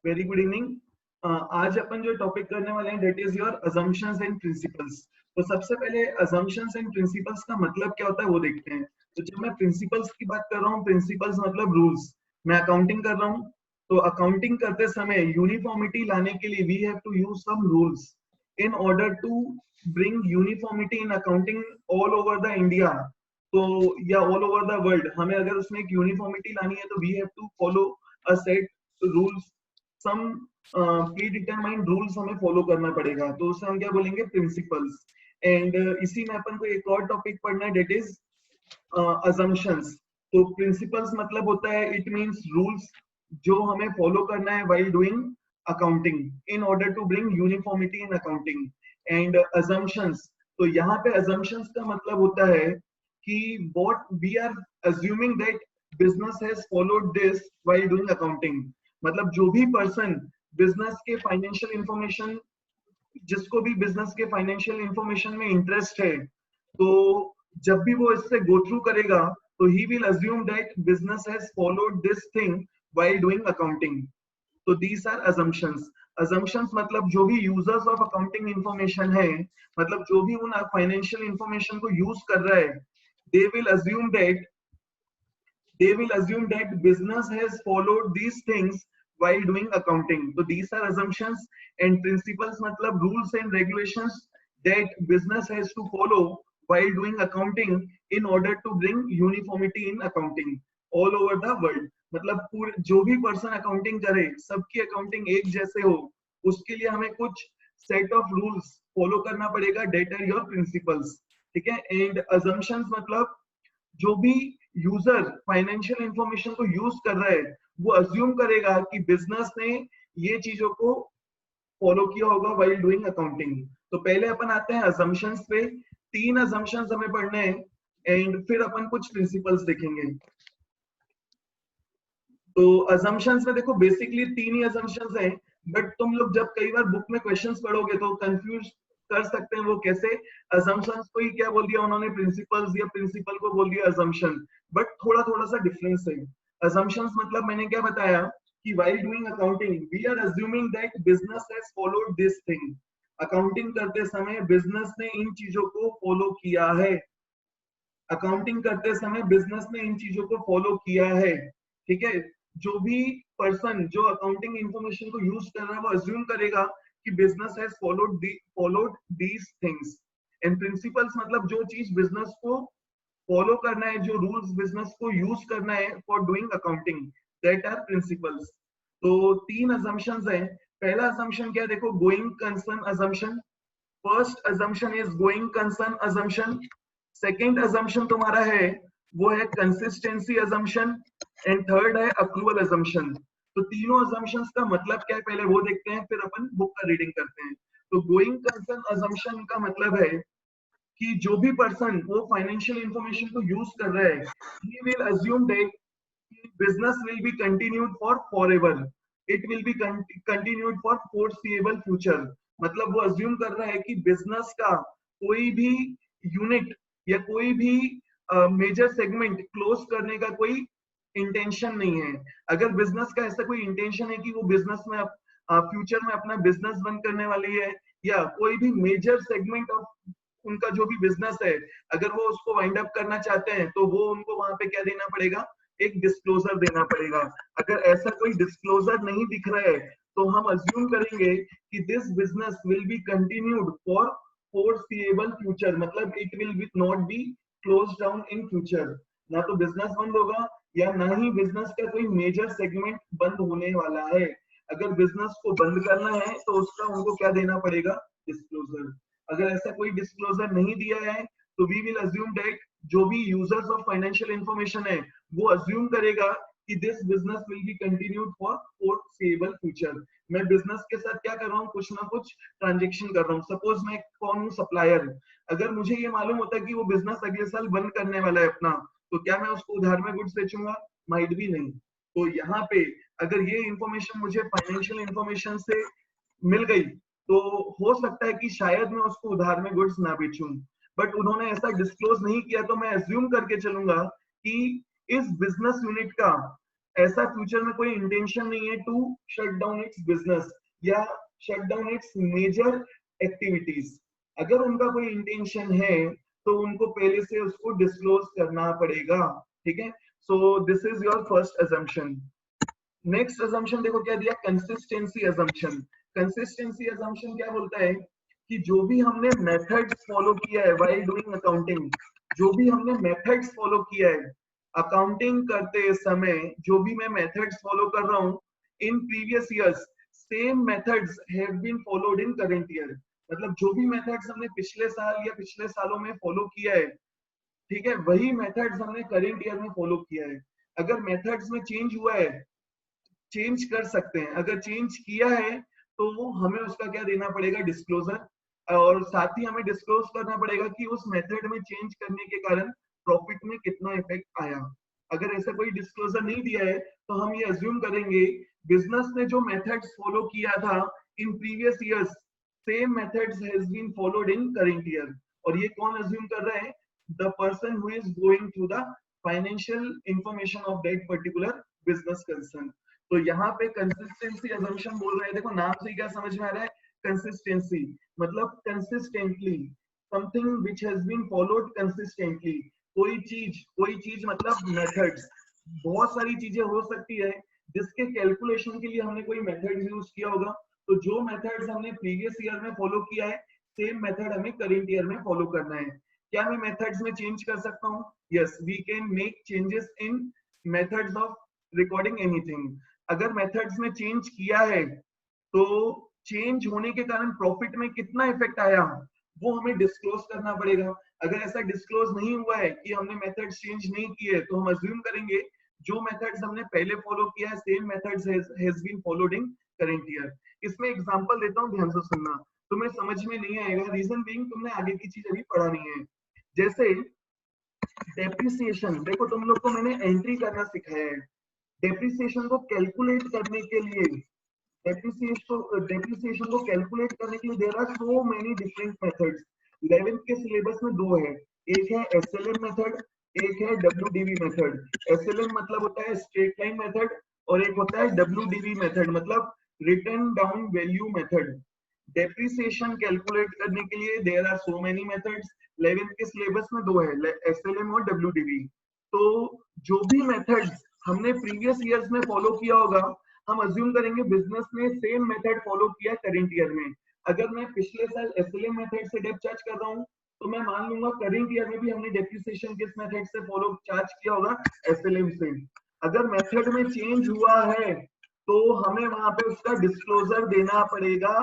Very good evening. आज अपन जो topic करने वाले हैं that is your assumptions and principles. तो सबसे पहले अजम्पशंस एंड प्रिंसिपल्स का मतलब क्या होता है वो देखते हैं। तो जब मैं प्रिंसिपल्स की बात कर रहा हूँ, प्रिंसिपल्स मतलब रूल्स। मैं अकाउंटिंग कर रहा हूँ, तो अकाउंटिंग करते समय यूनिफॉर्मिटी लाने के लिए we have to use some rules in order to bring uniformity in accounting all over the India. तो या ऑल ओवर द वर्ल्ड, हमें अगर उसमें एक यूनिफॉर्मिटी लानी है तो we have to follow a set rules, some predetermined rules हमें फॉलो करना पड़ेगा, तो उसे हम क्या बोलेंगे, प्रिंसिपल्स। एंड इसी में अपन को एक और टॉपिक पढ़ना है डेट इज assumptions। तो प्रिंसिपल्स मतलब होता है, इट मींस रूल्स जो हमें फॉलो करना है while doing accounting in order to bring uniformity in accounting। and assumptions, तो यहाँ पे assumptions का मतलब होता है कि what we are assuming that business has followed this while doing accounting। मतलब जो भी पर्सन बिजनेस के फाइनेंशियल इंफॉर्मेशन, जिसको भी बिजनेस के फाइनेंशियल इंफॉर्मेशन में इंटरेस्ट है, तो जब भी वो इससे गो थ्रू करेगा तो he will assume that business has followed this thing while doing accounting. तो दीज आर अजम्पशंस। अजम्पशंस मतलब जो भी यूजर्स ऑफ अकाउंटिंग इंफॉर्मेशन है, मतलब जो भी उन फाइनेंशियल इंफॉर्मेशन को यूज कर रहा है, they will assume that business has followed these things while doing accounting। So these are assumptions। and principles मतलब rules and regulations that business has to follow while doing accounting in order to bring uniformity in accounting all over the world। मतलब पूरे जो भी person accounting करे सबकी accounting एक जैसे हो, उसके लिए हमें कुछ सेट ऑफ रूल्स फॉलो करना पड़ेगा, डेट आर योर प्रिंसिपल्स। ठीक है। एंड assumptions मतलब जो भी यूजर फाइनेंशियल इंफॉर्मेशन को यूज कर रहा है, वो अज्यूम करेगा कि बिजनेस ने ये चीजों को फॉलो किया होगा व्हाइल डूइंग अकाउंटिंग। तो पहले अपन आते हैं असम्पशंस पे। तीन असम्पशंस हमें पढ़ने हैं एंड फिर अपन कुछ प्रिंसिपल्स देखेंगे। तो असम्पशंस में देखो बेसिकली तीन ही असम्पशंस हैं, बट तुम लोग जब कई बार बुक में क्वेश्चंस पढ़ोगे तो कंफ्यूज कर सकते हैं वो कैसे। असम्पशंस को ही क्या बोल दिया उन्होंने, प्रिंसिपल्स, या प्रिंसिपल को बोल दिया असम्पशन, बट थोड़ा थोड़ा सा डिफरेंस है। असम्पशंस मतलब मैंने क्या बताया कि while doing accounting we are assuming that business has followed this thing। Accounting करते समय बिजनेस ने इन चीजों को फॉलो किया है। अकाउंटिंग करते समय बिजनेस ने इन चीजों को फॉलो किया है। ठीक है। जो भी पर्सन जो अकाउंटिंग इंफॉर्मेशन को यूज कर रहा है वो अज्यूम करेगा कि business has followed these things. And principles मतलब जो चीज बिजनेस को फॉलो करना है, जो रूल्स बिजनेस को यूज करना है for doing accounting, that are principles. तो तीन असम्पशंस हैं। पहला असम्पशन क्या है, देखो, going concern assumption. First assumption is going concern assumption। Second assumption तुम्हारा है वो है consistency assumption। एंड थर्ड है accrual assumption। तो तीनों assumptions का मतलब क्या है पहले वो देखते हैं, फिर अपन बुक का रीडिंग करते हैं। तो going concern assumption का मतलब है कि जो भी पर्सन वो फाइनेंशियल इंफॉर्मेशन को यूज कर रहा है, he will assume that business will be continued for forever। it will be continued for foreseeable future। मतलब वो अज्यूम कर रहा है कि बिजनेस का कोई भी यूनिट या कोई भी मेजर सेगमेंट क्लोज करने का कोई इंटेंशन नहीं है। अगर बिजनेस का ऐसा कोई इंटेंशन है कि वो बिजनेस में फ्यूचर में अपना बिजनेस बंद करने वाली है, या कोई भी मेजर सेगमेंट ऑफ उनका जो भी बिजनेस है, अगर वो उसको वाइंड अप करना चाहते हैं, तो वो उनको वहां पे क्या देना पड़ेगा, एक डिस्क्लोजर देना पड़ेगा। अगर ऐसा कोई डिस्क्लोजर नहीं दिख रहा है तो हम अज्यूम करेंगे कि this business will be continued for foreseeable future. मतलब it will be not be close down in future. ना तो बिजनेस बंद होगा या ना ही बिजनेस का कोई मेजर सेगमेंट बंद होने वाला है। अगर बिजनेस को बंद करना है तो उसका उनको क्या देना पड़ेगा, डिस्क्लोजर। अगर ऐसा कोई डिस्क्लोजर नहीं दिया है तो वी विल अज्यूम दैट जो भी यूजर्स ऑफ फाइनेंशियल इंफॉर्मेशन है वो अज्यूम करेगा कि this business will be continued for foreseeable future. मैं बिजनेस के साथ क्या कर रहा हूँ, कुछ ना कुछ ट्रांजेक्शन कर रहा हूँ। सपोज मैं कौन हूँ, सप्लायर। अगर मुझे ये मालूम होता है कि वो बिजनेस अगले साल बंद करने वाला है अपना, तो क्या मैं उसको उधार में गुड्स बेचूंगा, माइट भी नहीं। तो यहाँ पे अगर ये इंफॉर्मेशन मुझे फाइनेंशियल इंफॉर्मेशन से मिल गई तो हो सकता है कि शायद मैं उसको उधार में गुड्स ना बेचूं, बट उन्होंने ऐसा डिस्क्लोज नहीं किया, तो मैं अज्यूम करके चलूंगा कि इस बिजनेस यूनिट का ऐसा फ्यूचर में कोई इंटेंशन नहीं है to shut down its business या shut down its major activities. अगर उनका कोई इंटेंशन है तो उनको पहले से उसको डिस्क्लोज करना पड़ेगा, ठीक है। So this is your first assumption. Next assumption देखो क्या दिया, कंसिस्टेंसी अजम्पशन। कंसिस्टेंसी अजम्पशन क्या बोलता है कि जो भी हमने मेथड्स फॉलो किया है व्हाइल डूइंग अकाउंटिंग, जो भी हमने मेथड्स फॉलो किया है अकाउंटिंग करते समय, जो भी मैं मेथड्स फॉलो कर रहा हूं in previous years, same methods have been followed in current year. मतलब जो भी मेथड्स हमने पिछले साल या पिछले सालों में फॉलो किया है, ठीक है, वही मेथड्स हमने करंट ईयर में फॉलो किया है। अगर मेथड्स में चेंज हुआ है, चेंज कर सकते हैं, अगर चेंज किया है तो हमें उसका क्या देना पड़ेगा, डिस्क्लोजर। और साथ ही हमें डिस्क्लोज करना पड़ेगा कि उस मेथड में चेंज करने के कारण प्रॉफिट में कितना इफेक्ट आया। अगर ऐसा कोई डिस्क्लोजर नहीं दिया है तो हम ये अज्यूम करेंगे बिजनेस ने जो मेथड्स फॉलो किया था in previous years, same methods has been followed in current year. और ये कौन अज्यूम कर रहा है, the person who is going through the financial information of that particular business concern. तो यहाँ पे कंसिस्टेंसी अजम्पशन बोल रहे हैं, देखो नाम से क्या समझ में आ रहा है, कंसिस्टेंसी मतलब consistently, something which has been followed consistently. कोई चीज मतलब मेथड्स, बहुत सारी चीजें हो सकती है जिसके कैलकुलेशन के लिए हमने कोई मेथड यूज किया होगा। तो जो मेथड्स हमने प्रीवियस ईयर में फॉलो किया है, सेम मेथड हमें करंट ईयर में फॉलो करना है। क्या मैं मेथड्स में चेंज कर सकता हूँ? Yes, we can make changes in methods of recording anything. अगर मेथड्स में चेंज किया है तो चेंज होने के कारण प्रॉफिट में कितना इफेक्ट आया वो हमें डिस्क्लोज करना पड़ेगा। अगर ऐसा डिस्क्लोज नहीं हुआ है कि हमने मेथड चेंज नहीं किए, तो हम अज्यूम करेंगे जो मेथड्स हमने पहले फॉलो किया है same methods has been followed in current year. इसमें एग्जांपल देता हूं, ध्यान से सुनना, तुम्हें समझ में नहीं आएगा, रीजन बीइंग तुमने आगे की चीज अभी पढ़ा नहीं है। जैसे डेप्रिसिएशन, देखो तुम लोग को मैंने एंट्री करना सिखाया है। डेप्रिसिएशन को कैलकुलेट करने के लिए, डेप्रिसिएशन को कैलकुलेट करने के लिए there are so many different methods. 11th के सिलेबस में दो है, एक है एसएलएम मेथड, एक है डब्ल्यूडीवी मेथड। एसएलएम मतलब होता है स्ट्रेट लाइन मेथड और एक होता है डब्ल्यूडीवी मेथड मतलब written down value method. Depreciation calculate करने के लिए there are so many methods. 11th के सिलेबस में दो है, एसएलएम और डब्ल्यूडीवी। तो जो भी मेथड्स हमने प्रीवियस ईयर्स में फॉलो किया होगा, हम अज्यूम करेंगे बिजनेस ने सेम मेथड फॉलो किया करंट ईयर में। अगर मैं पिछले साल एसएलएम मेथड से डेप चार्ज कर रहा हूं तो मैं मान लूंगा करंट ईयर में भी हमने डेप्रिसिएशन किस मेथड से फॉलो चार्ज किया होगा, एसएलएम से। अगर मेथड में चेंज हुआ है तो हमें वहां पे उसका डिस्क्लोजर देना पड़ेगा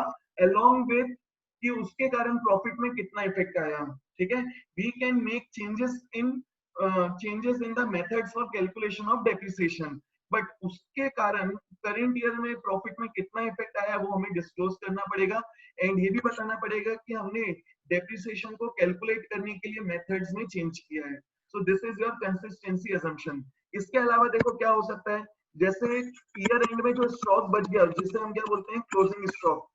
अलोंग विद कि उसके कारण प्रॉफिट में कितना इफेक्ट आया, ठीक है। We can make changes in the methods for calculation of depreciation, but उसके कारण करंट ईयर में प्रॉफिट में कितना इफेक्ट आया वो हमें डिस्क्लोज करना पड़ेगा। एंड ये भी बताना पड़ेगा कि हमने डेप्रिसिएशन को कैलकुलेट करने के लिए मेथड्स में चेंज किया है। So this is your consistency assumption. इसके अलावा देखो क्या हो सकता है, जैसे ईयर एंड में जो स्टॉक बच गया जिसे हम क्या बोलते हैं, क्लोजिंग स्टॉक।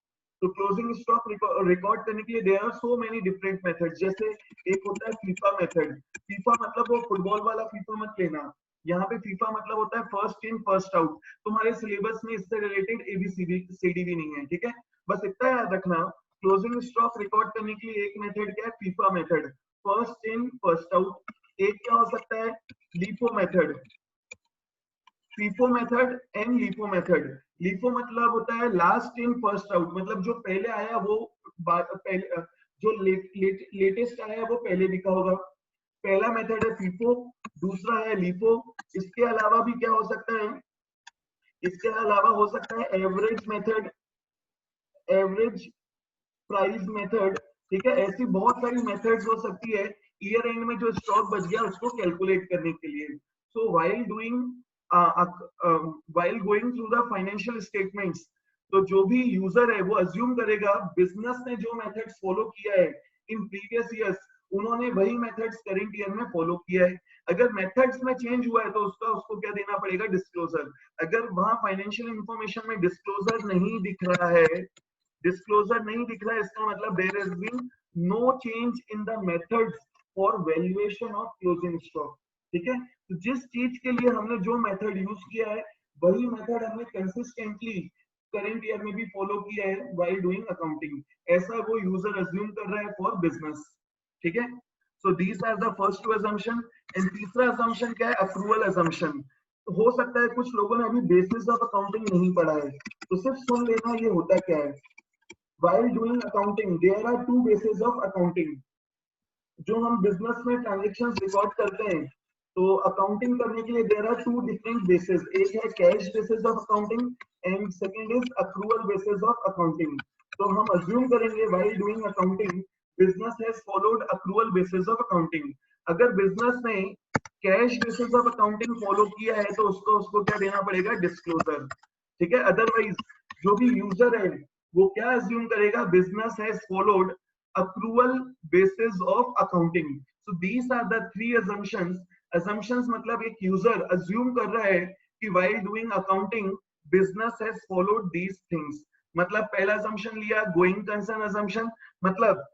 तो क्लोजिंग स्टॉक रिकॉर्ड करने के लिए there are so many different methods. जैसे एक होता है फीफा मेथड। फीफा मतलब वो फुटबॉल वाला फीफा मत लेना, यहाँ पे फीफा मतलब होता है फर्स्ट इन फर्स्ट आउट। तुम्हारे सिलेबस में इससे रिलेटेड एबीसीडी भी नहीं है, ठीक है। बस इतना याद रखना, क्लोजिंग स्टॉक रिकॉर्ड करने के लिए एक मेथड क्या है, FIFA method, first in first out. एक क्या हो सकता है, LIFO method, FIFO method and LIFO method. LIFO मतलब होता है लास्ट इन फर्स्ट आउट, मतलब जो पहले आया वो पहले, जो लेटेस्ट आया वो पहले बिका होगा। पहला मेथड है फीफो, दूसरा है लीफो। इसके अलावा भी क्या हो सकता है, इसके अलावा हो सकता है average method, average price method, ठीक है। ऐसी बहुत सारी मेथड्स हो सकती है ईयर एंड में जो स्टॉक बच गया उसको कैलकुलेट करने के लिए। सो while going through the financial statements, तो जो भी यूजर है वो अज्यूम करेगा बिजनेस ने जो मेथड्स फॉलो किया है इन प्रीवियस ईयर्स, उन्होंने वही मेथड्स करंट ईयर में फॉलो किया है। अगर मेथड्स में चेंज हुआ है तो उसको क्या देना पड़ेगा, डिस्क्लोजर। अगर वहां फाइनेंशियल इंफॉर्मेशन में डिस्क्लोजर नहीं दिख रहा है, डिस्क्लोजर नहीं दिख रहा है, इसका मतलब there has been no change in the methods for valuation of closing stock, ठीक है। तो जिस चीज के लिए हमने जो मेथड यूज किया है वही मेथड हमने कंसिस्टेंटली करंट ईयर में भी फॉलो किया है व्हाइल डूइंग अकाउंटिंग, ऐसा वो यूजर अज्यूम कर रहा है फॉर बिजनेस। ठीक है, so these are the first two assumption। And तीसरा assumption क्या है, अप्रूवल assumption। तो हो सकता है कुछ लोगों ने अभी बेसिस ऑफ अकाउंटिंग नहीं पढ़ा है, तो सिर्फ सुन लेना ये होता क्या है। While doing accounting there are two basis of accounting. जो हम बिजनेस में ट्रांजेक्शंस रिकॉर्ड करते हैं तो अकाउंटिंग करने के लिए there are two different basis, एक है cash basis of accounting and second is accrual basis of accounting. तो हम अज्यूम करेंगे while doing accounting business has followed accrual basis of accounting. अगर बिजनेस ने cash basis of accounting follow किया है तो उसको क्या देना पड़ेगा, डिस्क्लोजर। ठीक है, अदरवाइज जो भी यूजर है वो क्या अज्यूम करेगा, business has followed accrual basis of accounting। so these are the three assumptions मतलब एक user assume कर रहा है कि while doing accounting business has followed these things। मतलब पहला assumption लिया going concern assumption, मतलब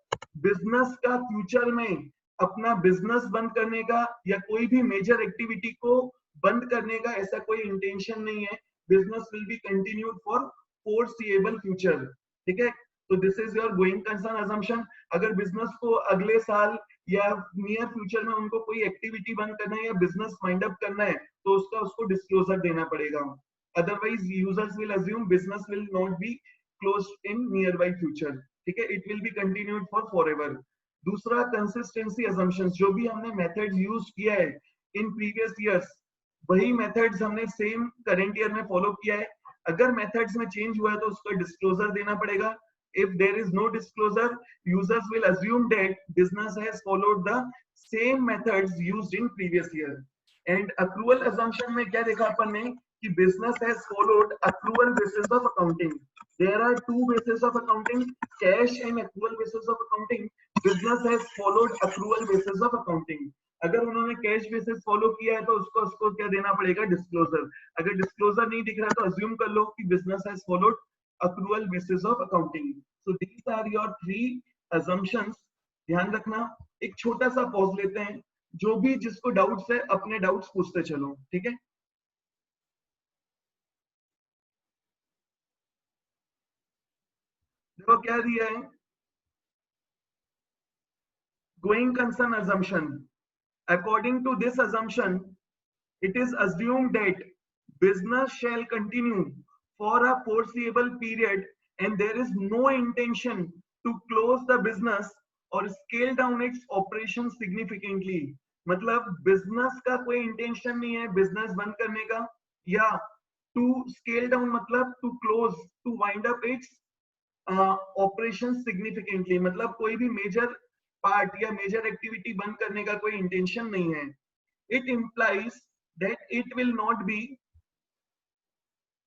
business का फ्यूचर में अपना बिजनेस बंद करने का या कोई भी मेजर एक्टिविटी को बंद करने का ऐसा कोई इंटेंशन नहीं है। Business will be continued for foreseeable future. ठीक है, तो this is your going concern assumption। अगर बिजनेस को अगले साल या नियर फ्यूचर में उनको कोई एक्टिविटी बंद करना है या बिजनेस वाइंड अप करना है तो उसको डिस्क्लोजर देना पड़ेगा। Otherwise users will assume business will not be closed in near by future. ठीक है, it will be continued for forever. दूसरा कंसिस्टेंसी assumptions, जो भी हमने मेथड यूज किया है इन प्रीवियस ईयर्स वही मेथड्स हमने सेम करंट ईयर में फॉलो किया है। अगर मेथड्स में चेंज हुआ है तो उसको डिस्क्लोजर देना पड़ेगा। If there is no disclosure, users will assume that business has followed the same methods used in previous year। And accrual assumption में क्या देखा अपन ने कि business has followed accrual basis of accounting। There are two basis of accounting, cash and accrual basis of accounting। Business has followed accrual basis of accounting। अगर उन्होंने cash basis follow किया है तो उसको क्या देना पड़ेगा, डिस्क्लोजर। अगर डिस्क्लोजर नहीं दिख रहा तो अज्यूम कर लो कि business has followed accrual basis of accounting। so these are your three assumptions। ध्यान रखना। एक छोटा सा पॉज लेते हैं, जो भी जिसको डाउट्स है अपने डाउट्स पूछते चलो। ठीक है, देखो क्या दिया है, going concern assumption। according to this assumption it is assumed that business shall continue for a foreseeable period and there is no intention to close the business or scale down its operations significantly। मतलब business का कोई intention नहीं है business बंद करने का, या to scale down मतलब to close, to wind up its operation significantly, मतलब कोई भी मेजर पार्ट या मेजर एक्टिविटी बंद करने का कोई इंटेंशन नहीं है। it implies that it will not be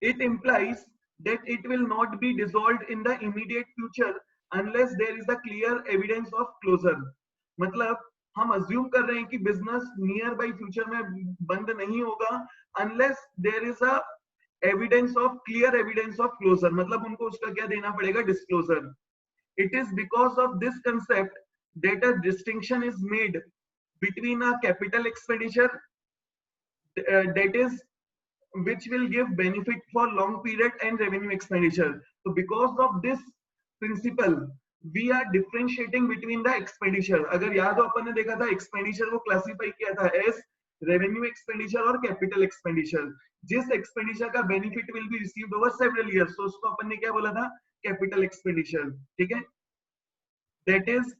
it implies that it will not be dissolved in the immediate future unless there is a clear evidence of closure। मतलब हम assume कर रहे हैं कि बिजनेस नियर बाय फ्यूचर में बंद नहीं होगा unless there is a evidence of clear evidence of closure। मतलब उनको उसका क्या देना पड़ेगा, disclosure. it is because of this concept that a distinction is made between a capital expenditure that is which will give benefit for long period and revenue expenditure। so because of this principle we are differentiating between the expenditure। अगर याद हो अपन ने देखा था expenditure को classify किया था as revenue expenditure और कैपिटल एक्सपेंडिचर। जिस एक्सपेंडिचर का benefit will be received over several years तो उसको अपन ने क्या बोला था, कैपिटल एक्सपेंडिचर। ठीक है, that is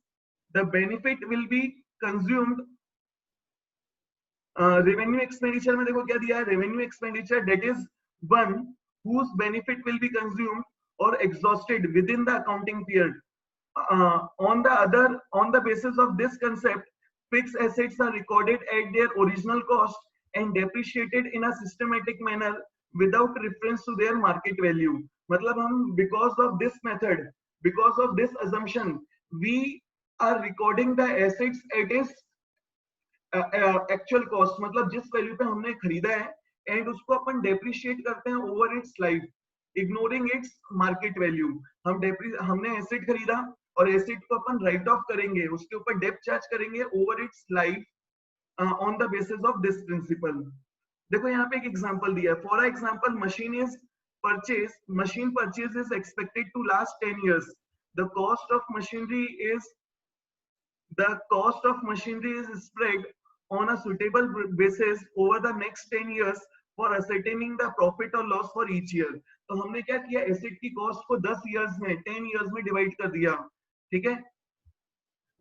the benefit will be consumed. Revenue expenditure में देखो क्या दिया है, revenue expenditure that is one whose benefit will be consumed or exhausted within the accounting period। on the basis of this concept fixed assets are recorded at their original cost and depreciated in a systematic manner without reference to their market value। मतलब हम because of this method, because of this assumption we are recording the assets at its actual cost, मतलब जिस value पे हमने खरीदा है and उसको अपन depreciate करते हैं over it's life ignoring its market value. हमने एसेट खरीदा और एसेट को अपन राइट ऑफ करेंगे, उसके ऊपर डेप्थ चार्ज करेंगे over it's life on the basis of this principal. देखो यहाँ पे एक एग्जांपल दिया है, for example machine purchase is expected to last 10 years. The cost of machinery is spread on a suitable basis over the next 10 years for ascertaining the profit or loss for each year. तो हमने क्या किया, asset की cost को 10 years में 10 years में divide कर दिया, ठीक है।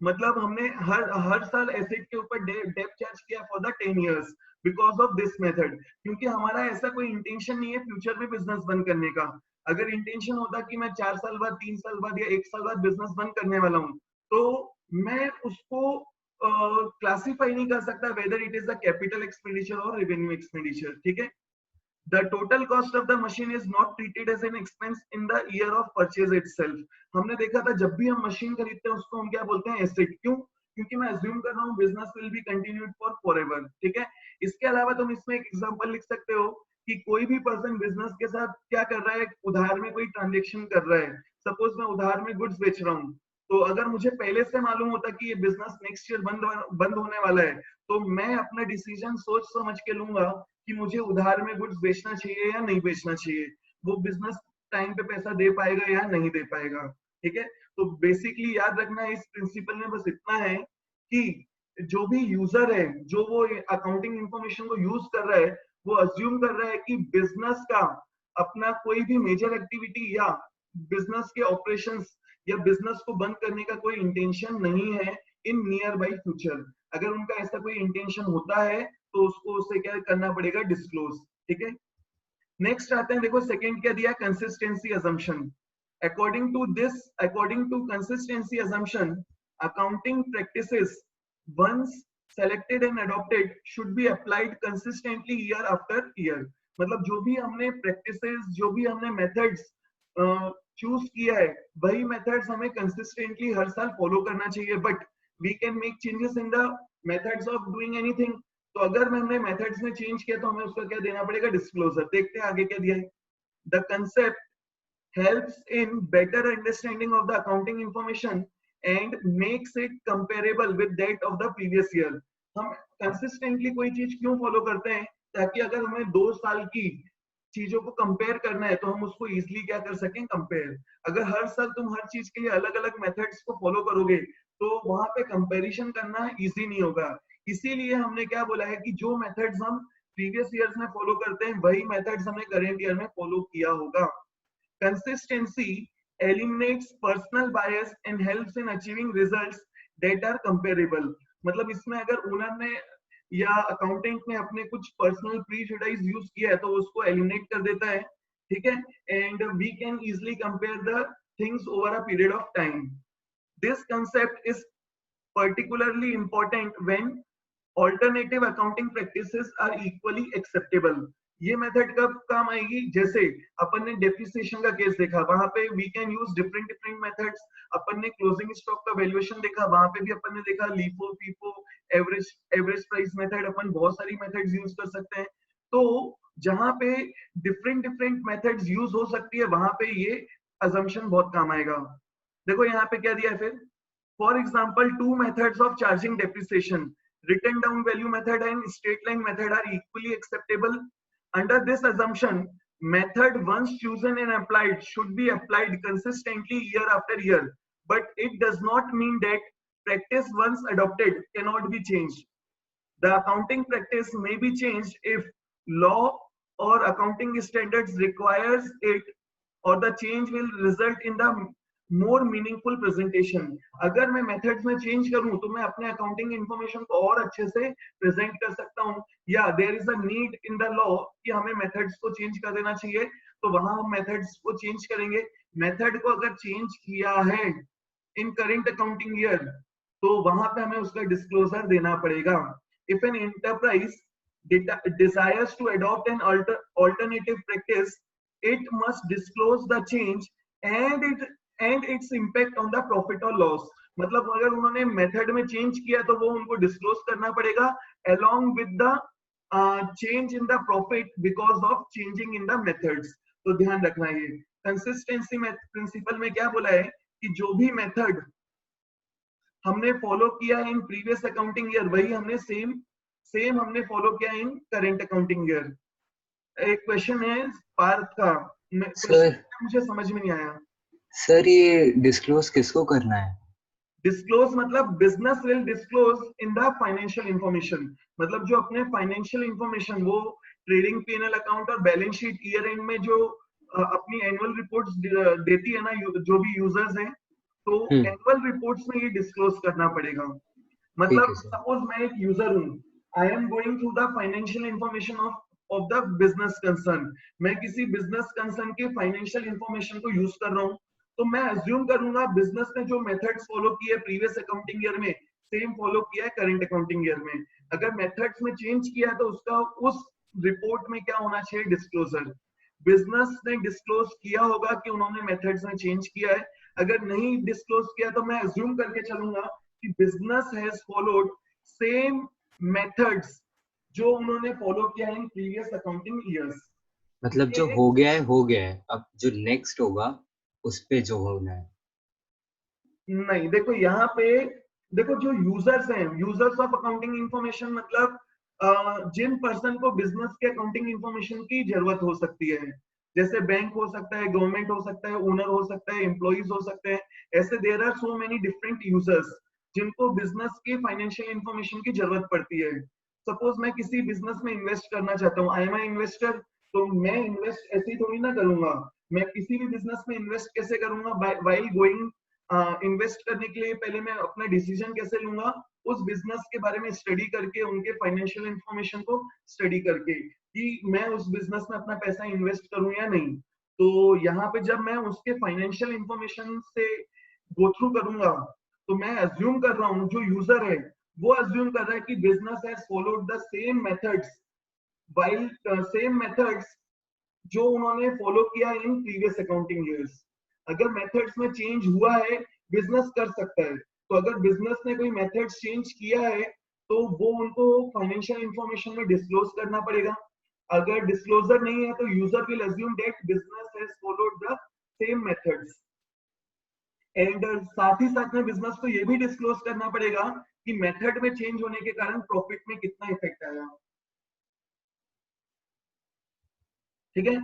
मतलब हमने हर साल एसेट के ऊपर डेप्थ चार्ज किया for the 10 years because of this method, क्योंकि हमारा ऐसा कोई इंटेंशन नहीं है फ्यूचर में बिजनेस बंद करने का। अगर इंटेंशन होता कि मैं 4 साल बाद, 3 साल बाद या 1 साल बाद बिजनेस बंद करने वाला हूँ, तो मैं उसको क्लासिफाई नहीं कर सकता whether it is a capital expenditure और रेवेन्यू एक्सपेंडिचर, ठीक है। The total cost of the machine is not treated as an expense in the year of purchase itself. हमने देखा था जब भी हम मशीन खरीदते हैं उसको हम क्या बोलते हैं, एसेट। क्यों? क्योंकि मैं अज्यूम कर रहा हूँ business will be continued for forever, ठीक है। इसके अलावा तुम इसमें एक एग्जांपल लिख सकते हो कि कोई भी पर्सन बिजनेस के साथ क्या कर रहा है, उधार में कोई ट्रांजेक्शन कर रहा है। सपोज मैं उधार में गुड्स बेच रहा हूँ, तो अगर मुझे पहले से मालूम होता कि ये बिजनेस नेक्स्ट ईयर बंद होने वाला है, तो मैं अपना डिसीजन सोच समझ के लूंगा कि मुझे उधार में गुड्स बेचना चाहिए या नहीं बेचना चाहिए, वो बिजनेस टाइम पे पैसा दे पाएगा या नहीं दे पाएगा, ठीक है। तो बेसिकली याद रखना इस प्रिंसिपल में बस इतना है कि जो भी यूजर है, जो वो अकाउंटिंग इंफॉर्मेशन को यूज कर रहा है, वो अज्यूम कर रहा है कि बिजनेस का अपना कोई भी मेजर एक्टिविटी या बिजनेस के ऑपरेशंस या बिजनेस को बंद करने का कोई इंटेंशन नहीं है इन नियर बाई फ्यूचर। अगर उनका ऐसा कोई इंटेंशन होता है तो उसको उसे क्या करना पड़ेगा, डिस्क्लोज, ठीक है। नेक्स्ट आते हैं, देखो सेकंड क्या दिया, consistency assumption. According to consistency assumption, accounting practices once selected and adopted should be applied consistently year after year. मतलब जो भी हमने प्रैक्टिसेस, जो भी हमने मेथड्स चूज किया है, वही मेथड्स हमें कंसिस्टेंटली हर साल फॉलो करना चाहिए। But we can make changes in the methods of doing anything. तो अगर हमने मेथड्स में चेंज किया तो हमें उसका क्या देना पड़ेगा, डिस्क्लोजर। देखते हैं आगे क्या दिया है। The concept helps in better understanding of the accounting information and makes it comparable with that of the previous year. हम कंसिस्टेंटली कोई चीज क्यों फॉलो करते हैं, ताकि अगर हमें 2 साल की चीजों को कंपेयर करना है तो हम उसको इजीली क्या कर सकें, कंपेयर। अगर हर साल तुम हर चीज के लिए अलग अलग मेथड्स को फॉलो करोगे तो वहां पे कंपैरिजन करना इजी नहीं होगा। इसीलिए हमने क्या बोला है कि जो मेथड्स हम प्रीवियस ईयर्स में फॉलो करते हैं वही मेथड्स हमने करेंट ईयर में फॉलो किया होगा। Consistency eliminates personal bias and helps in achieving results that are comparable. मतलब इसमें अगर ओनर ने या अकाउंटेंट ने अपने कुछ पर्सनल प्रीजुडाइज यूज किया है तो उसको एलिमिनेट कर देता है, ठीक है। And we can easily compare the things over a period of time. This concept is particularly important when alternative accounting practices are equally acceptable. ये मेथड कब काम आएगी, जैसे अपन ने डेप्रिसिएशन का केस देखा, वहां पे we can use different methods. अपन ने क्लोजिंग स्टॉक का वैल्यूएशन देखा, वहां पे भी अपन ने देखा LIFO, FIFO, average price method, अपन बहुत सारी मेथड्स यूज कर सकते हैं। तो जहां पे डिफरेंट मेथड्स यूज हो सकती है वहां पे ये अजम्पशन बहुत काम आएगा। देखो यहाँ पे क्या दिया है फिर, for example 2 methods of charging depreciation, written down value method and straight line method are equally acceptable. Under this assumption, method once chosen and applied should be applied consistently year after year, but it does not mean that practice once adopted cannot be changed. The accounting practice may be changed if law or accounting standards requires it, or the change will result in the more meaningful presentation. अगर मैं methods में change करूं तो मैं अपने accounting information को और अच्छे से प्रेजेंट कर सकता हूं, या there is a need in the law कि हमें मेथड्स को चेंज कर देना चाहिए, तो वहां हम मेथड्स को चेंज करेंगे। मेथड को अगर चेंज किया है इन करेंट अकाउंटिंग ईयर तो वहां पे हमें उसका डिस्क्लोजर देना पड़ेगा। If an enterprise desires to adopt an alternative practice, it must disclose the change and its impact on the profit or loss. मतलब अगर उन्होंने मेथड में चेंज किया तो वो उनको डिस्क्लोज करना पड़ेगा along with the change in the profit because of changing in the methods. तो ध्यान रखना ये कंसिस्टेंसी प्रिंसिपल में क्या बोला है कि जो भी मेथड हमने फॉलो किया इन प्रीवियस अकाउंटिंग ईयर वही हमने सेम सेम हमने फॉलो किया इन करेंट अकाउंटिंग ईयर। एक क्वेश्चन है पार्थ का, सर क्वेश्चन मुझे समझ में नहीं आया। सर ये डिस्क्लोज किसको करना है? डिस्क्लोज मतलब business will disclose in the financial information, मतलब जो अपने फाइनेंशियल इंफॉर्मेशन वो ट्रेडिंग पीएनएल अकाउंट और बैलेंस शीट ईयर एंड में जो अपनी एनुअल रिपोर्ट्स देती है ना जो भी यूजर्स हैं, तो हम्म। एनुअल रिपोर्ट्स में ये डिस्क्लोज करना पड़ेगा। ठीक है मतलब सर। सपोज मैं एक यूजर हूँ, I am going through the financial information of the business concern, मैं किसी बिजनेस कंसर्न के फाइनेंशियल इंफॉर्मेशन को यूज कर रहा हूँ, तो मैं अज्यूम करूंगा बिजनेस ने जो मेथड्स फॉलो किए प्रीवियस अकाउंटिंग ईयर में सेम फॉलो किया है करंट अकाउंटिंग ईयर में। अगर मेथड्स में चेंज किया है तो उसका उस रिपोर्ट में क्या होना चाहिए, डिस्क्लोजर। बिजनेस ने डिस्क्लोज किया होगा कि उन्होंने मेथड्स में चेंज किया है, अगर नहीं डिस्क्लोज किया तो मैं अज्यूम करके चलूंगा कि business has followed same methods जो उन्होंने फॉलो किया इन प्रीवियस अकाउंटिंग ईयर्स। मतलब जो ये हो गया है हो गया है, अब जो नेक्स्ट होगा उस पे जो होना है। नहीं, देखो यहाँ पे देखो जो यूजर्स हैं, यूजर्स ऑफ अकाउंटिंग इंफॉर्मेशन मतलब जिन पर्सन को बिजनेस के अकाउंटिंग इंफॉर्मेशन की जरूरत हो सकती है, जैसे बैंक हो सकता है, गवर्नमेंट हो सकता है, ओनर हो सकता है, एम्प्लॉइज हो सकते हैं, ऐसे there are so many different users जिनको बिजनेस के फाइनेंशियल इंफॉर्मेशन की जरूरत पड़ती है। सपोज मैं किसी बिजनेस में इन्वेस्ट करना चाहता हूँ, आई एम आई इन्वेस्टर, तो मैं इन्वेस्ट ऐसे ही थोड़ी ना करूंगा, मैं किसी भी बिजनेस में इन्वेस्ट कैसे करूंगा, वाइल गोइंग इन्वेस्ट करने के लिए पहले मैं अपना डिसीजन कैसे लूंगा, उस बिजनेस के बारे में स्टडी करके, उनके फाइनेंशियल इंफॉर्मेशन को स्टडी करके कि मैं उस बिजनेस में अपना पैसा इन्वेस्ट करूं या नहीं। तो यहाँ पे जब मैं उसके फाइनेंशियल इंफॉर्मेशन से गो थ्रू करूंगा, तो मैं अज्यूम कर रहा हूँ, जो यूजर है वो अज्यूम कर रहा है कि business has followed the same methods, while same methods जो उन्होंने फॉलो किया इन प्रीवियस अकाउंटिंग ईयर्स। अगर मेथड्स में चेंज हुआ है, बिजनेस कर सकता है, तो अगर बिजनेस ने कोई मेथड्स चेंज किया है तो वो उनको फाइनेंशियल इंफॉर्मेशन में डिस्क्लोज करना पड़ेगा। अगर डिस्क्लोजर नहीं है तो user will assume that business has followed the same methods, and साथ ही साथ में बिजनेस को ये भी डिस्क्लोज करना पड़ेगा कि मेथड में चेंज होने के कारण प्रॉफिट में कितना इफेक्ट आया। ठीक है,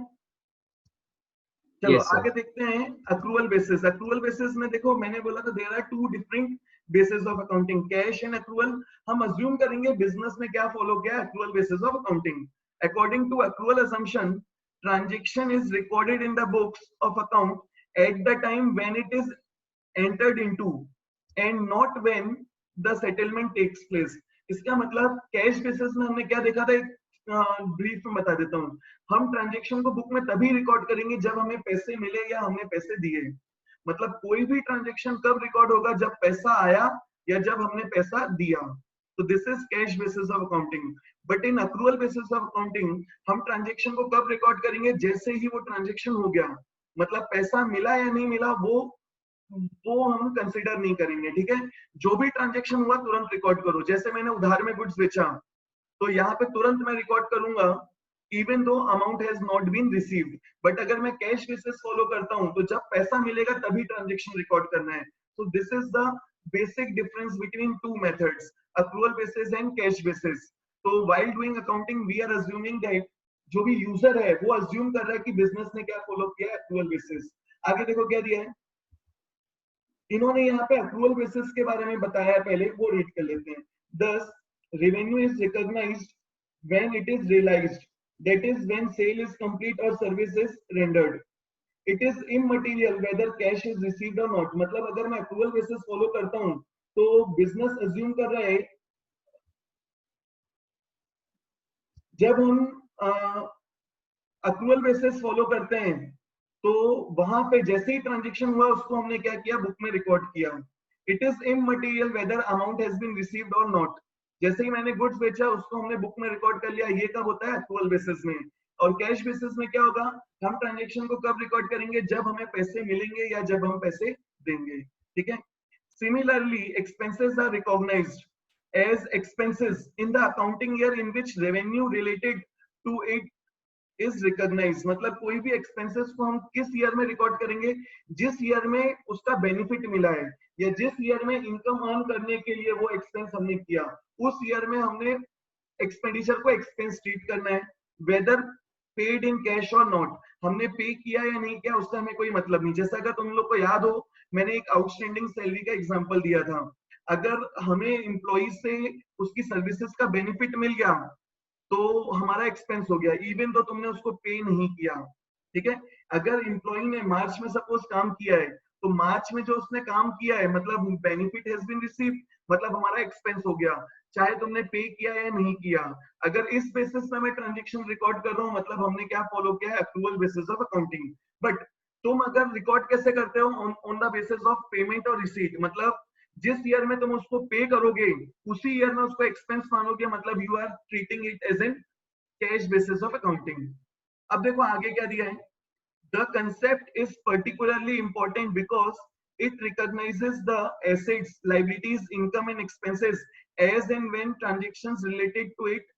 चलो यस सर। आगे देखते हैं अक्रूवल बेसिस। अक्रूवल बेसिस में देखो मैंने बोला था there are two different basis of accounting, cash and accrual. हम अज्यूम करेंगे बिजनेस में क्या फॉलो किया, accrual basis of accounting. According to accrual assumption, transaction is recorded in the books of account at the time when it is entered into and not when the settlement takes place। इसका मतलब cash basis में हमने क्या देखा था, एक brief में बता देता हूँ। हम ट्रांजेक्शन को बुक में तभी रिकॉर्ड करेंगे जब हमें पैसे मिले या हमने पैसे दिए। मतलब कोई भी ट्रांजेक्शन कब रिकॉर्ड होगा, जब पैसा आया या जब हमने पैसा दिया। तो this is cash basis of accounting. But in accrual basis of accounting हम ट्रांजेक्शन को कब रिकॉर्ड करेंगे, जैसे ही वो ट्रांजेक्शन हो गया, मतलब पैसा मिला या नहीं मिला वो हम कंसिडर नहीं करेंगे। ठीक है, जो भी ट्रांजेक्शन हुआ तुरंत रिकॉर्ड करो। जैसे मैंने उधार में गुड्स बेचा, तो यहाँ पे तुरंत मैं रिकॉर्ड करूंगा even though amount has not been received. But अगर मैं कैश बेसिस फॉलो करता हूँ तो जब पैसा मिलेगा तभी ट्रांजेक्शन रिकॉर्ड करना है। So this is the basic difference between two methods, accrual basis and cash basis. तो while doing accounting we are assuming that जो भी यूजर है वो अज्यूम कर रहा है कि बिजनेस ने क्या फॉलो किया है, अक्रूवल बेसिस। आगे देखो क्या दिया है, इन्होंने यहाँ पे अक्रूवल बेसिस के बारे में बताया है, पहले वो रीड कर लेते हैं। Thus, revenue is recognised when it is realised, that is when sale is complete और service is rendered. It is immaterial whether cash is received और नॉट। मतलब अगर मैं अक्रूवल बेसिस फॉलो करता हूँ तो बिजनेस अज्यूम कर रहा है, जब हम अक्रूवल बेसिस फॉलो करते हैं तो वहां पे जैसे ही ट्रांजेक्शन हुआ उसको हमने क्या किया, बुक में रिकॉर्ड किया। It is immaterial whether amount has been received और नॉट। जैसे ही मैंने गुड्स बेचा उसको हमने बुक में रिकॉर्ड कर लिया। ये कब होता है, अक्रूवल बेसिस में। और कैश बेसिस में क्या होगा, हम ट्रांजेक्शन को कब रिकॉर्ड करेंगे, जब हमें पैसे मिलेंगे या जब हम पैसे देंगे। ठीक है, similarly expenses are recognized as expenses in the accounting year in which revenue related to it is recognize. मतलब कोई भी एक्सपेंसेस को हम किस ईयर में रिकॉर्ड करेंगे, जिस ईयर में उसका बेनिफिट मिला है या जिस ईयर में इनकम अर्न करने के लिए वो एक्सपेंस हमने किया, उस ईयर में हमने एक्सपेंडिचर को एक्सपेंस ट्रीट करना है, वेदर पेड इन कैश और नॉट, हमने पे किया या नहीं किया उससे हमें कोई मतलब नहीं। जैसा अगर तुम लोग को याद हो, मैंने एक आउटस्टैंडिंग सैलरी का एग्जांपल दिया था, अगर हमें एम्प्लॉय से उसकी सर्विसेज का बेनिफिट मिल गया तो हमारा एक्सपेंस हो गया, इवन तो तुमने उसको पे नहीं किया, ठीक है। अगर एम्प्लॉय ने मार्च में सपोज काम किया है, तो मार्च में जो उसने काम किया है मतलब बेनिफिट हैज बीन रिसीव्ड, मतलब हमारा एक्सपेंस हो गया, चाहे तुमने पे किया या नहीं किया। अगर इस बेसिस पे मैं ट्रांजेक्शन रिकॉर्ड कर रहा हूँ, मतलब हमने क्या फॉलो किया है, accrual basis of accounting. But तुम अगर रिकॉर्ड कैसे करते हो, on the basis of payment और रिसीट, मतलब जिस ईयर में तुम उसको पे करोगे उसी ईयर में उसको एक्सपेंस मानोगे, मतलब you are treating it as an cash basis of accounting. अब देखो आगे क्या दिया है, the concept is particularly important because it recognizes the assets, liabilities, income and expenses as and when transactions related to it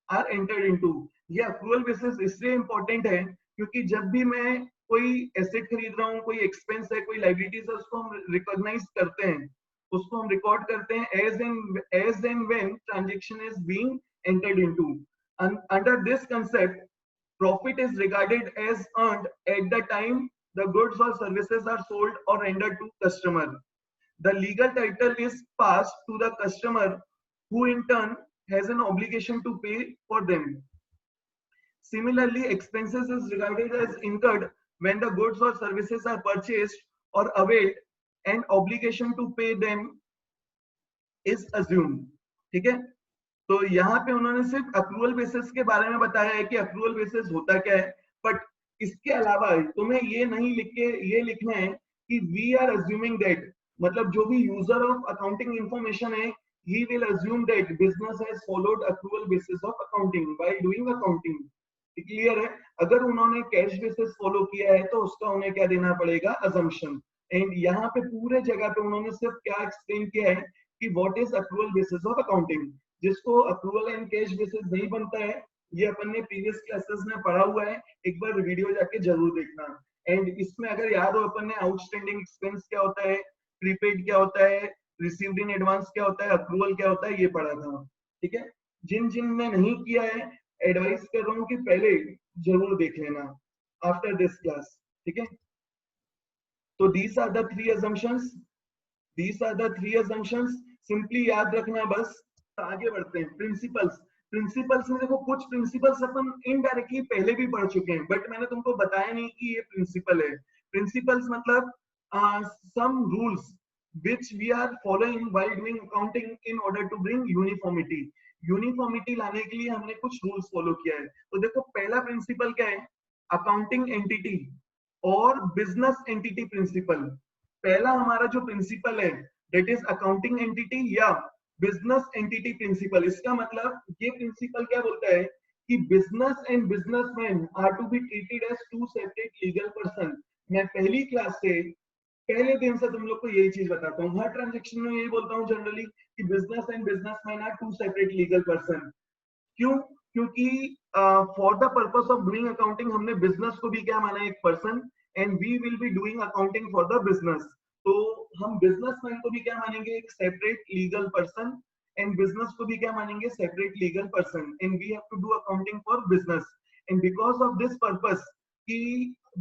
are entered into। ये accrual basis इसलिए important है क्योंकि जब भी मैं कोई एसेट खरीद रहा हूँ, कोई एक्सपेंस है, कोई लाइबिलिटीज है, उसको हम रिकॉग्नाइज करते हैं, उसको हम रिकॉर्ड करते हैं as and when transaction is being entered into. Under this concept profit is regarded as earned at the time the goods or services are sold or rendered to customer. The legal title is passed to the customer who in turn has an obligation to pay for them. Similarly, expenses is regarded as incurred when the goods or services are purchased or availed and obligation to pay them is assumed। ठीक है, तो यहाँ पे उन्होंने सिर्फ accrual basis के बारे में बताया है कि अक्रूवल बेसिस होता क्या है, बट इसके अलावा तुम्हें ये नहीं लिख के ये लिखना है कि वी आर अज्यूमिंग दैट, मतलब जो भी यूजर ऑफ अकाउंटिंग इंफॉर्मेशन है he will assume that business has followed accrual basis of accounting while doing accounting. Clear है, अगर उन्होंने कैश बेसिस फॉलो किया है तो उसका उन्हें क्या देना पड़ेगा, अजम्पशन। एंड यहाँ पे पूरे जगह पे उन्होंने सिर्फ क्या एक्सप्लेन किया है कि what is accrual basis of accounting, जिसको अक्रूवल एंड कैश बेसिस नहीं बनता है, ये अपन ने प्रीवियस क्लासेस में पढ़ा हुआ है, एक बार वीडियो जाके जरूर देखना। एंड इसमें अगर याद हो अपन ने आउटस्टैंडिंग एक्सपेंस क्या होता है, प्रीपेड क्या होता है, रिसीव्ड इन एडवांस क्या होता है, अक्रूवल क्या होता है, ये पढ़ा था, ठीक है। जिन जिन ने नहीं किया है एडवाइस कर रहा हूँ कि पहले जरूर देख लेना आफ्टर दिस क्लास, ठीक है। तो these are the three assumptions, these are the three assumptions, simply याद रखना बस। आगे बढ़ते हैं, प्रिंसिपल्स। प्रिंसिपल्स में देखो कुछ प्रिंसिपल्स अपन इनडायरेक्टली पहले भी पढ़ चुके हैं, बट मैंने तुमको बताया नहीं कि ये प्रिंसिपल है। प्रिंसिपल्स मतलब some rules which we are following while doing accounting in order to bring uniformity। Uniformity लाने के लिए हमने कुछ रूल्स फॉलो किया है। तो देखो पहला प्रिंसिपल क्या है, अकाउंटिंग एंटिटी और बिजनेस एंटिटी प्रिंसिपल। पहला हमारा जो प्रिंसिपल है दैट इज अकाउंटिंग एंटिटी या बिजनेस एंटिटी प्रिंसिपल। इसका मतलब ये प्रिंसिपल क्या बोलता है कि business and businessman are to be treated as two separate legal person. मैं पहली क्लास से पहले दिन से तुम लोग को यही चीज बताता हूँ, हर ट्रांजेक्शन में यही बोलता हूँ जनरली कि business and businessman are two separate legal person. क्यों, क्योंकि for the purpose of doing accounting हमने बिजनेस को भी क्या माना है, एक person, and we will be doing accounting for the business. तो हम बिजनेसमैन को भी क्या मानेंगे, एक separate legal person, and business को भी क्या मानेंगे, separate legal person, and we have to do accounting for business. And because of this purpose कि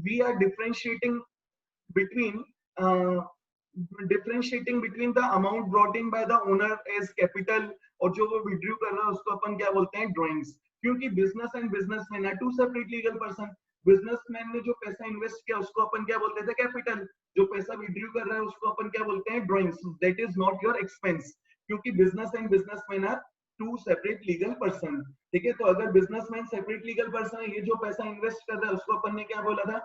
we are differentiating between differentiating between the amount brought in by the owner as capital और जो वो withdrew कर रहा है उसको अपन क्या बोलते हैं, ड्रॉइंग्स। क्योंकि business and businessman are two separate legal person. Businessman ने जो पैसा इन्वेस्ट किया उसको अपन क्या बोलते थे, कैपिटल। जो पैसा विड्रू कर रहा है उसको अपन क्या बोलते हैं, drawings. That is not your expense, क्योंकि business and businessman are two separate legal person, ठीक है। तो अगर बिजनेसमैन सेपरेट लीगल पर्सन है, ये जो पैसा इन्वेस्ट कर रहा है उसको अपन ने क्या बोला था,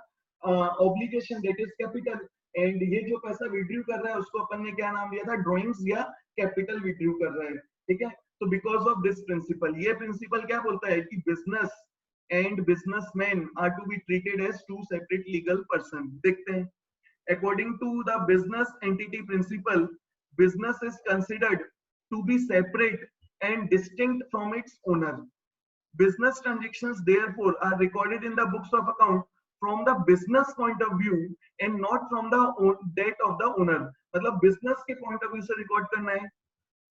obligation, that is capital. And ये जो पैसा विड्रू कर रहा है उसको अपन ने क्या नाम दिया था, ड्रॉइंग्स या कैपिटल विड्रू कर रहा है, ठीक है। तो बिकॉज ऑफ दिस प्रिंसिपल, ये प्रिंसिपल क्या बोलता है कि business and businessman are to be treated as two separate legal person. देखते हैं, according to the business entity principle, business is considered to be separate and distinct from its owner. Business transactions therefore are recorded in the books of account from the business point of view and not from the that of the owner। मतलब business के point of view से record करना है,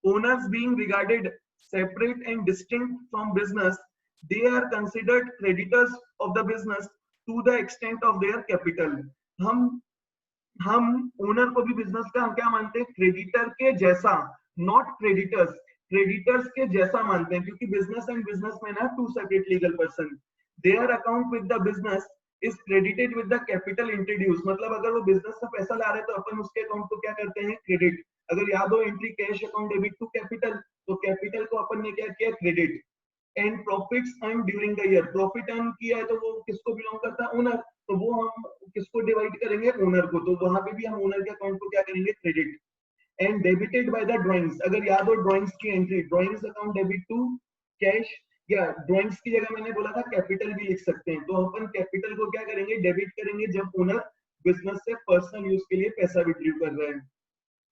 owners being regarded separate and distinct from business, they are considered creditors of the business to the extent of their capital. हम owner को भी business का हम क्या मानते हैं, क्रेडिटर के जैसा, नॉट क्रेडिटर्स, क्रेडिटर्स के जैसा मानते हैं, क्योंकि business and businessman are two separate legal person. Their account with the business is credited with the capital introduce. मतलब अगर वो बिजनेस से पैसा ला रहे हैं तो अपन उसके अकाउंट को क्या करते हैं, क्रेडिट. अगर याद हो entry cash account debit to capital, तो कैपिटल को अपन ने क्या किया, credit. And profits earn during the year, profit earn किया है तो वो किसको बिलोंग करता है, ओनर. तो वो हम किसको डिवाइड करेंगे, ओनर को. तो वहां पे भी हम ओनर के अकाउंट को क्या करेंगे, credit. And debited by the drawings. अगर याद हो ड्राइंग्स की entry, drawings account debit to cash, या ड्राइंग्स की जगह मैंने बोला था कैपिटल भी लिख सकते हैं. तो अपन कैपिटल को क्या करेंगे, डेबिट करेंगे जब ओनर बिजनेस से पर्सनल यूज के लिए पैसा विड्रॉ कर रहे हैं.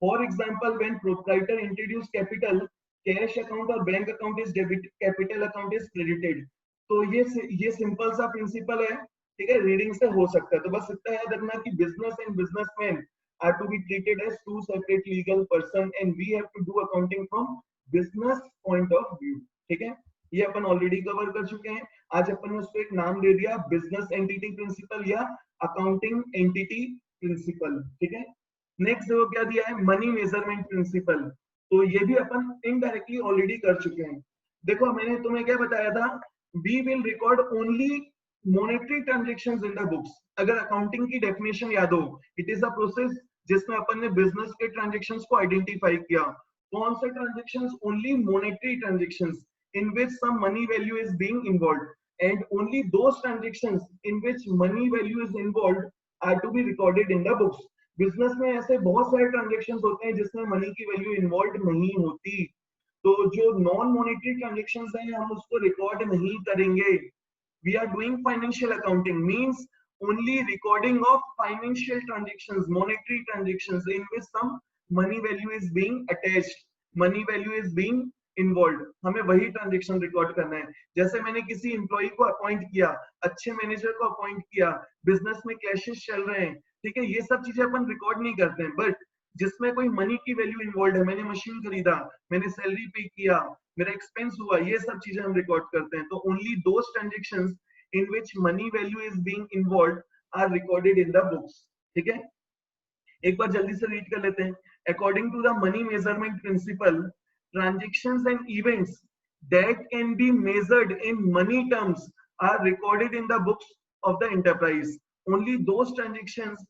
For example when proprietor introduce capital, cash account और bank account is debit, capital account is credited. तो ये सिंपल सा प्रिंसिपल है, ठीक है, रीडिंग से हो सकता है. तो बस इतना याद रखना कि business and businessman are to be treated as two separate legal person and we have to do accounting from business point of view. ठीक है, ये अपन ऑलरेडी कवर कर चुके हैं. आज अपन ने उसको एक नाम दे दिया, बिजनेस एंटिटी प्रिंसिपल या अकाउंटिंग एंटिटी प्रिंसिपल. ठीक है, नेक्स्ट वो क्या दिया है, मनी मेजरमेंट प्रिंसिपल. तो ये भी अपन इनडायरेक्टली ऑलरेडी कर चुके हैं. देखो मैंने तुम्हें क्या बताया था, we will record only monetary transactions in the books. अगर अकाउंटिंग की डेफिनेशन याद हो, इट इज अ प्रोसेस जिसमें अपन ने बिजनेस के ट्रांजैक्शंस को आइडेंटिफाई किया. कौन से transactions, only monetary transactions in which some money value is being involved, and only those transactions in which money value is involved are to be recorded in the books. Business में ऐसे बहुत सारे transactions होते हैं जिसमें money की value involve नहीं होती. तो जो नॉन मॉनेटरी ट्रांजेक्शंस हैं हम उसको रिकॉर्ड नहीं करेंगे. We are doing financial accounting means only recording of financial transactions, monetary transactions in which some money value is being attached, money value is being involve. हमें वही ट्रांजेक्शन रिकॉर्ड करना है. जैसे मैंने किसी एम्प्लॉय को अपॉइंट किया, अच्छे मैनेजर को अपॉइंट किया, बिजनेस में क्लैशेस चल रहे हैं, ठीक है, ये सब चीजें अपन रिकॉर्ड नहीं करते हैं. बट जिसमें कोई मनी की वैल्यू इन्वॉल्व है, मैंने मशीन खरीदा, मैंने सैलरी पे किया, मेरा एक्सपेंस हुआ, ये सब चीजें हम रिकॉर्ड करते हैं. तो only those transactions in which money value is being involve are recorded in the books. ठीक है, एक बार जल्दी से रीड कर लेते हैं. According to the money measurement principle, transactions and events that can be measured in money terms are recorded in the books of the enterprise. Only those transactions,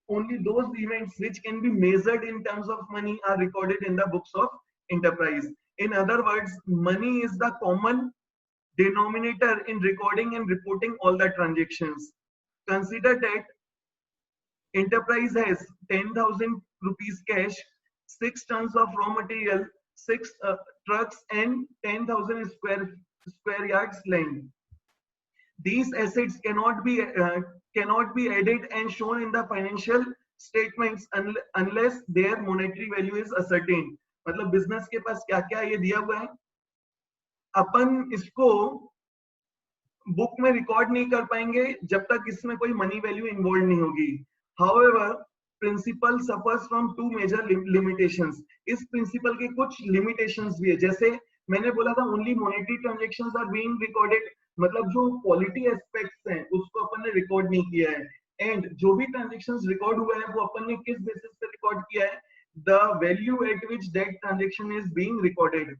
only those events which can be measured in terms of money are recorded in the books of enterprise. In other words, money is the common denominator in recording and reporting all the transactions. Consider that enterprise has 10,000 rupees cash, 6 tons of raw material, 6 trucks and 10,000 square yards land. These assets cannot be added and shown in the financial statements unless their monetary value is ascertained. मतलब business के पास क्या क्या ये दिया हुआ है, अपन इसको book में रिकॉर्ड नहीं कर पाएंगे जब तक इसमें कोई मनी वैल्यू इन्वॉल्व नहीं होगी. However, principle suffers from two major limitations. इस प्रिंसिपल के कुछ लिमिटेशंस भी है. जैसे मैंने बोला था only monetary transactions are being recorded, मतलब जो क्वालिटी एस्पेक्ट्स हैं उसको अपन ने रिकॉर्ड नहीं किया है. एंड जो भी ट्रांजैक्शंस रिकॉर्ड हुए हैं वो अपन ने किस बेसिस पे रिकॉर्ड किया है, the value at which that transaction is being recorded.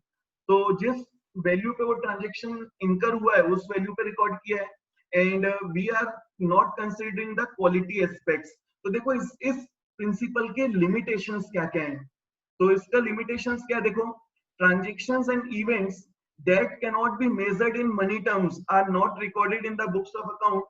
तो जिस वैल्यू पे वो ट्रांजैक्शन इनकर हुआ है उस वैल्यू पे रिकॉर्ड किया है. And we are not considering the quality aspects. तो देखो इस प्रिंसिपल के लिमिटेशंस क्या क्या हैं. तो इसका लिमिटेशंस क्या, देखो, transactions and events that can not be measured in money terms are not recorded in the books of account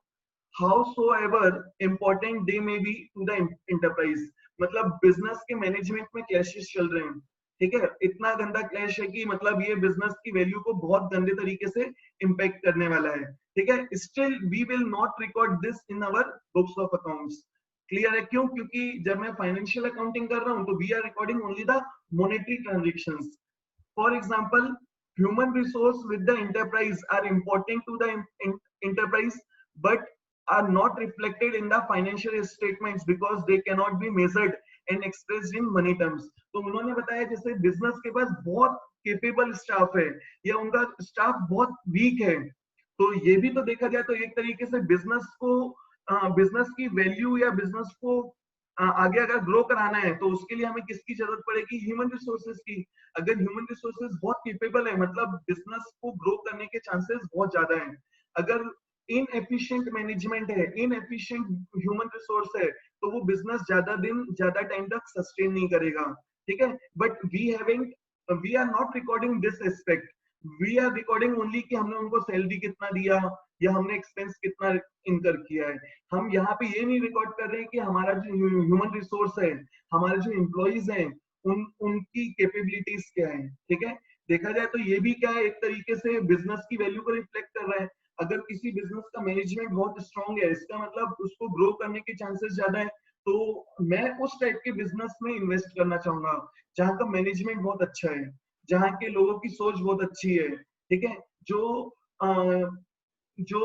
howsoever important they may be to the enterprise. मतलब बिजनेस के मैनेजमेंट में क्लैशेस चल रहे हैं, ठीक है, इतना गंदा क्लैश है कि मतलब ये बिजनेस की वैल्यू को बहुत गंदे तरीके से इंपैक्ट करने वाला है. ठीक है, still we will not record this in our books of accounts. Clear है क्यों? क्योंकि जब मैं फाइनेंशियल अकाउंटिंग कर रहा हूं तो we are recording only the monetary transactions. For example, human resource with the enterprise are important to the enterprise but are not reflected in the financial statements because they can not be measured and expressed in money terms. तो उन्होंने बताया जैसे business के पास बहुत capable staff है या उनका staff बहुत वीक है, तो ये भी तो देखा जाए तो एक तरीके से बिजनेस की वैल्यू या बिजनेस को आगे अगर ग्रो कराना है तो उसके लिए हमें किसकी जरूरत पड़ेगी? ह्यूमन रिसोर्सेज की। अगर ह्यूमन रिसोर्सेज बहुत केपेबल है, मतलब बिजनेस को ग्रो करने के चांसेस बहुत ज्यादा हैं। अगर इनएफिशिएंट मैनेजमेंट है, इनएफिशिएंट ह्यूमन रिसोर्स है, तो वो बिजनेस ज्यादा टाइम तक सस्टेन नहीं करेगा, ठीक है। But we are not recording this aspect, we are recording only कि हमने उनको सैलरी कितना दिया या हमने एक्सपेंस कितना इनकर किया है। हम यहाँ पे ये नहीं रिकॉर्ड कर रहे हैं कि हमारा जो ह्यूमन रिसोर्स है, हमारे जो एम्प्लॉइज हैं, उनकी कैपेबिलिटीज क्या है, ठीक है। देखा जाए तो ये भी क्या है, एक तरीके से बिजनेस की वैल्यू को रिफ्लेक्ट कर रहा है। अगर किसी बिजनेस का मैनेजमेंट बहुत स्ट्रांग है, इसका मतलब उसको ग्रो करने के चांसेस ज्यादा है, तो मैं उस टाइप के बिजनेस में इन्वेस्ट करना चाहूंगा जहाँ का मैनेजमेंट बहुत अच्छा है, जहाँ के लोगों की सोच बहुत अच्छी है, ठीक है। जो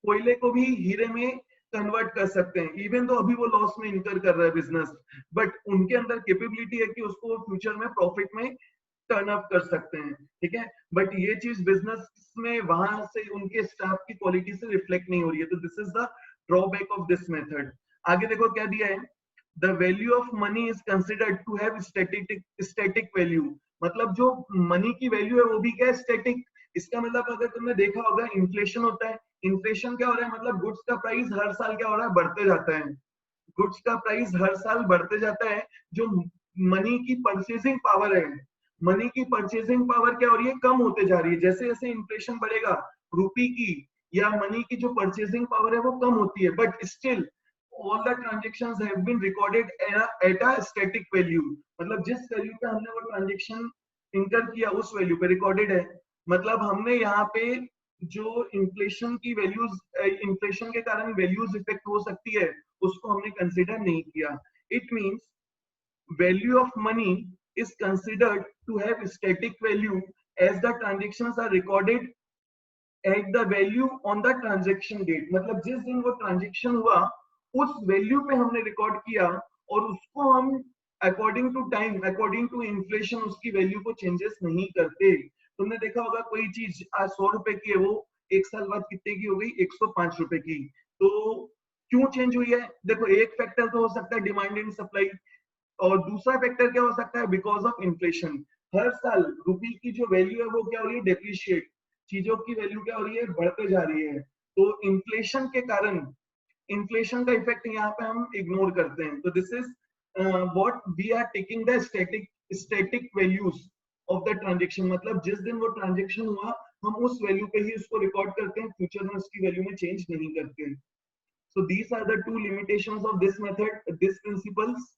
कोयले को भी हीरे में कन्वर्ट कर सकते हैं, इवन तो अभी वो लॉस में इनकर कर रहा है बिजनेस, बट उनके अंदर कैपेबिलिटी है कि उसको फ्यूचर में प्रॉफिट में टर्न अप कर सकते हैं, ठीक है। बट ये चीज बिजनेस में वहां से उनके स्टाफ की क्वालिटी से रिफ्लेक्ट नहीं हो रही है, तो this is the drawback of this method. आगे देखो क्या दिया है, the value of money is considered to have static value. मतलब जो मनी की वैल्यू है वो भी क्या है? स्टैटिक। इसका मतलब अगर तुमने देखा होगा, इन्फ्लेशन होता है, इन्फ्लेशन क्या हो रहा है? मतलब गुड्स का प्राइस हर साल क्या हो रहा है? बढ़ते जाता है। गुड्स का प्राइस हर साल बढ़ते जाता है। जो मनी की परचेसिंग पावर है, मनी की परचेसिंग पावर क्या हो रही है? कम होते जा रही है। जैसे जैसे इन्फ्लेशन बढ़ेगा, रुपी की या मनी की जो परचेसिंग पावर है वो कम होती है, but still all the transactions have been recorded at a static value। मतलब जिस वैल्यू पे हमने वो ट्रांजेक्शन इनकर किया उस वैल्यू पे रिकॉर्डेड है। मतलब हमने यहाँ पे जो इन्फ्लेशन की वैल्यूज, इन्फ्लेशन के कारण वैल्यूज इफेक्ट हो सकती है, उसको हमने कंसीडर नहीं किया। It means value of money is considered to have static value as the transactions are recorded at the value on the transaction date। मतलब जिस दिन वो ट्रांजेक्शन हुआ उस वैल्यू पे हमने रिकॉर्ड किया और उसको हम according to time, according to inflation उसकी वैल्यू को चेंजेस नहीं करते। तुमने देखा होगा कोई चीज आज 100 रुपए की है, वो एक साल बाद कितने की हो गई? 105 रुपए की। तो क्यों चेंज हुई है? देखो, एक फैक्टर तो हो सकता है डिमांड एंड सप्लाई, और दूसरा फैक्टर क्या हो सकता है? Because of inflation. हर साल रुपी की जो वैल्यू है वो क्या हो रही है? डेप्रिशिएट। चीजों की वैल्यू क्या हो रही है? बढ़ते जा रही है। तो इन्फ्लेशन के कारण, इन्फ्लेशन का इफेक्ट यहाँ पे हम इग्नोर करते हैं। तो this is what we are taking the static values of the transaction. मतलब जिस दिन वो ट्रांजेक्शन हुआ हम उस वैल्यू पे ही उसको रिकॉर्ड करते हैं, फ्यूचर में उसकी वैल्यू में चेंज नहीं करते। So these are the two limitations of this method, this principles.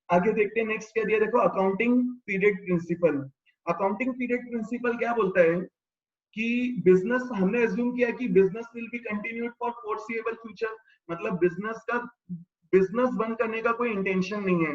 आगे देखते हैं नेक्स्ट क्या दिया। देखो, accounting period principle. Accounting period principle क्या बोलता है कि बिजनेस, हमने एज्यूम किया कि business will be continued for foreseeable future. मतलब बिजनेस बंद करने का कोई इंटेंशन नहीं है,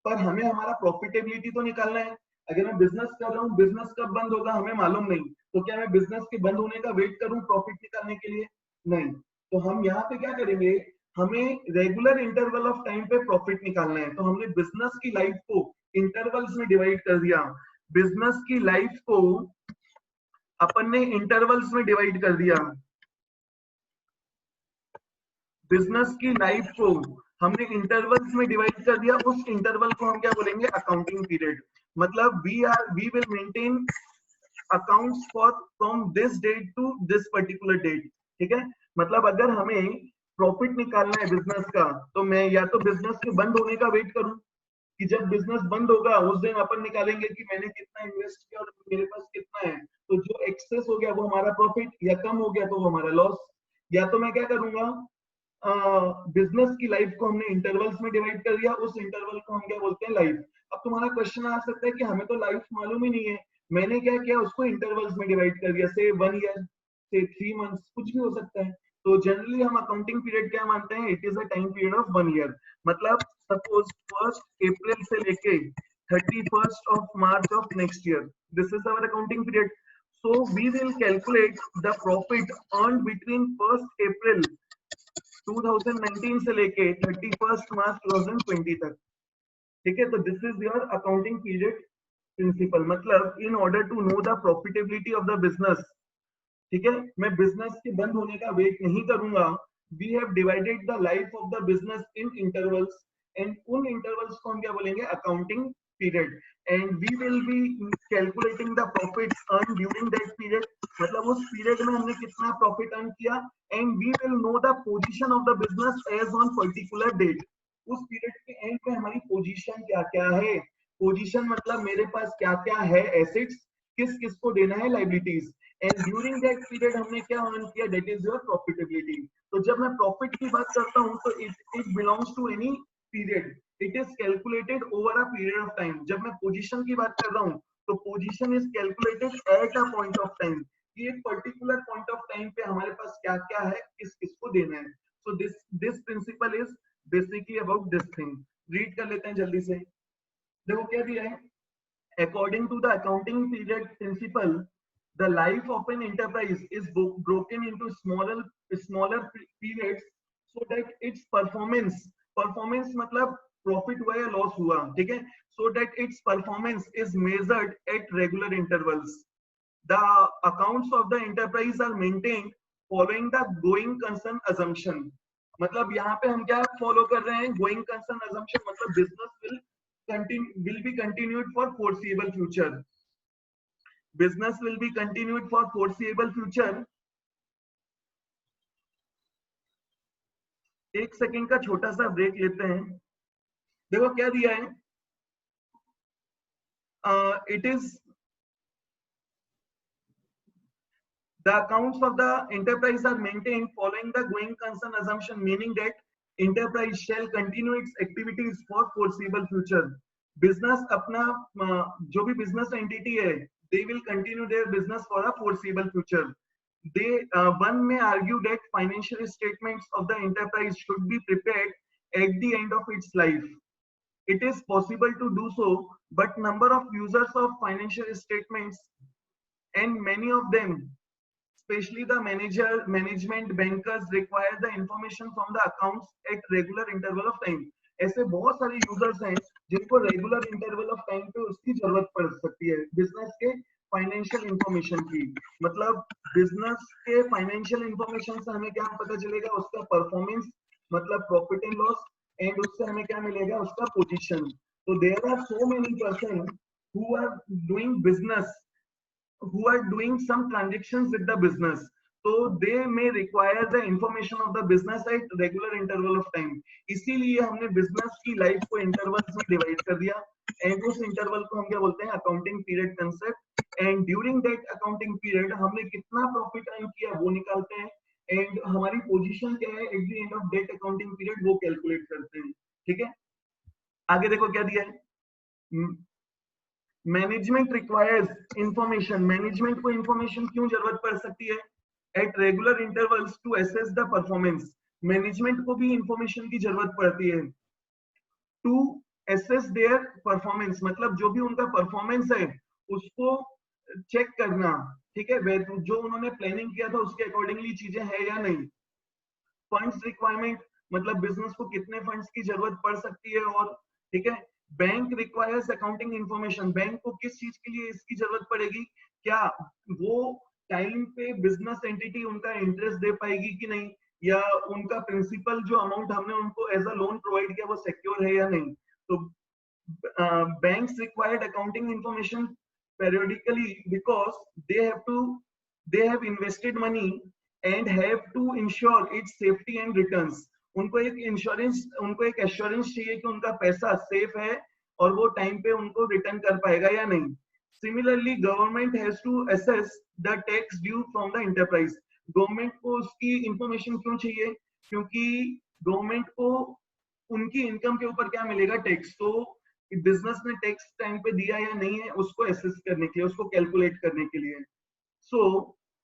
पर हमें हमारा प्रॉफिटेबिलिटी तो निकालना है। अगर मैं बिजनेस कर रहा हूँ, बिजनेस कब बंद होगा हमें मालूम नहीं, तो क्या मैं बिजनेस के बंद होने का वेट करूं प्रॉफिट निकालने के लिए? नहीं। तो हम यहाँ पे क्या करेंगे, हमें रेगुलर इंटरवल ऑफ टाइम पे प्रॉफिट निकालना है। तो हमने बिजनेस की लाइफ को इंटरवल्स में डिवाइड कर दिया। बिजनेस की लाइफ को अपन ने इंटरवल्स में डिवाइड कर दिया। बिजनेस की लाइफ को हमने इंटरवल्स में डिवाइड कर दिया। उस इंटरवल को हम क्या बोलेंगे? Accounting period. मतलब we will maintain accounts for from this date to this particular date, ठीक है। मतलब अगर हमें प्रॉफिट निकालना है बिजनेस का, तो मैं या तो बिजनेस के बंद होने का वेट करूं कि जब बिजनेस बंद होगा उस दिन अपन निकालेंगे कि मैंने कितना इन्वेस्ट किया और मेरे पास कितना है। तो जो एक्सेस हो गया वो हमारा प्रॉफिट, या कम हो गया तो वो हमारा लॉस। या तो मैं क्या करूंगा, बिजनेस की लाइफ को हमने इंटरवल्स में डिवाइड कर दिया, उस इंटरवल को हम क्या बोलते हैं? लाइफ। अब तुम्हारा क्वेश्चन आ सकता है कि हमें तो लाइफ मालूम ही नहीं है, मैंने क्या किया? उसको इंटरवल्स में डिवाइड कर दिया, से 1 ईयर, से 3 मंथ्स, कुछ भी हो सकता है। तो जनरली हम अकाउंटिंग पीरियड क्या मानते हैं? It is a time period of 1 year. मतलब सपोज 1 अप्रैल से लेके 31 March of next year, this is our accounting period. So we will calculate the profit earned between 1 April 2019 से लेके 31 मार्च 2020 तक, ठीक है। तो this is your accounting period principle मतलब in order to know the profitability of the business, ठीक है, मैं बिजनेस के बंद होने का वेट नहीं करूंगा। We have divided the life of the business in intervals, and उन इंटरवल्स को हम क्या बोलेंगे, accounting period, and we will be calculating the profits earn during that period, मतलब उस पीरियड में हमने कितना प्रॉफिट अर्न किया, and we will know the position of the business as on particular date, उस पीरियड के एंड में हमारी पोजीशन क्या क्या है, पोजीशन मतलब मेरे पास क्या क्या है एसेट्स, किस किस को देना है liabilities, and during that period हमने क्या अर्न किया, दैट इज योर प्रॉफिटेबिलिटी। तो जब मैं प्रॉफिट की बात करता हूं तो it belongs to any period, it is calculated over a period of time. जब मैं पोजीशन की बात कर रहा हूं तो position is calculated at a point of time, कि एक पर्टिकुलर पॉइंट ऑफ टाइम पे हमारे पास क्या क्या है, किस किस को देना है। So this principle is basically about this thing. Read कर लेते हैं जल्दी से। देखो क्या दिया है, according to the accounting period principle, the life of an enterprise is broken into smaller periods so that its performance मतलब profit हुआ या loss हुआ, ठीक है, so that its performance is measured at regular intervals. The accounts of the enterprise are maintained following the going concern assumption, मतलब यहाँ पे हम क्या फॉलो कर रहे हैं, गोइंग कंसर्न assumption, मतलब business will be continued for foreseeable future. Business will be continued for foreseeable future. एक सेकंड का छोटा सा ब्रेक लेते हैं। देखो क्या दिया है, it is the accounts of the enterprise are maintained following the going concern assumption, meaning that enterprise shall continue its activities for foreseeable future. Business अपना जो भी business entity है, they will continue their business for a foreseeable future. They one may argue that financial statements of the enterprise should be prepared at the end of its life. It is possible to do so, but number of users of financial statements and many of them, especially the management bankers, require the information from the accounts at regular interval of time. ऐसे बहुत सारे users हैं जिनको regular interval of time पे उसकी जरूरत पड़ सकती है बिजनेस के फाइनेंशियल इंफॉर्मेशन की। मतलब बिजनेस के फाइनेंशियल इंफॉर्मेशन से हमें क्या पता चलेगा, उसका परफॉर्मेंस मतलब प्रॉफिट एंड लॉस, एंड उससे हमें क्या मिलेगा, उसका पोजीशन। तो there are so many person who are doing business, who are doing some transactions with the business, so they may require the information of the business at regular interval of time. इसीलिए हमने business की life को intervals में divide कर दिया, and उस interval को हम क्या बोलते हैं, accounting period concept, and during that accounting period हमने कितना profit earn किया वो निकालते हैं, and हमारी position क्या है at the end of that accounting period वो calculate करते हैं, ठीक है। आगे देखो क्या दिया है, मैनेजमेंट रिक्वायर्स इंफॉर्मेशन, मैनेजमेंट को इंफॉर्मेशन क्यों जरूरत पड़ सकती है, at regular intervals to assess the performance, management को भी इंफॉर्मेशन की जरूरत पड़ती है टू असेस देयर परफॉर्मेंस, मतलब जो भी उनका परफॉर्मेंस है उसको चेक करना, ठीक है, जो उन्होंने प्लानिंग किया था उसके अकॉर्डिंगली चीजें है या नहीं। फंड्स रिक्वायरमेंट, मतलब बिजनेस को कितने फंड्स की जरूरत पड़ सकती है, और ठीक है, bank requires accounting information, bank को किस चीज के लिए इसकी जरूरत पड़ेगी, क्या वो टाइम पे बिजनेस एंटिटी उनका इंटरेस्ट दे पाएगी कि नहीं, या उनका प्रिंसिपल जो अमाउंट हमने उनको एज अ लोन प्रोवाइड किया वो सिक्योर है या नहीं। तो banks required accounting information periodically because they have invested money and have to ensure its safety and returns. उनको एक इंश्योरेंस, उनको एक एश्योरेंस चाहिए कि उनका पैसा सेफ है और वो टाइम पे उनको रिटर्न कर पाएगा या नहीं। Similarly government has to assess the tax due from the enterprise, government को उसकी इंफॉर्मेशन क्यों चाहिए, क्योंकि गवर्नमेंट को उनकी इनकम के ऊपर क्या मिलेगा, टैक्स। तो बिजनेस ने टैक्स टाइम पे दिया या नहीं है उसको असेस करने के लिए, उसको कैलकुलेट करने के लिए। सो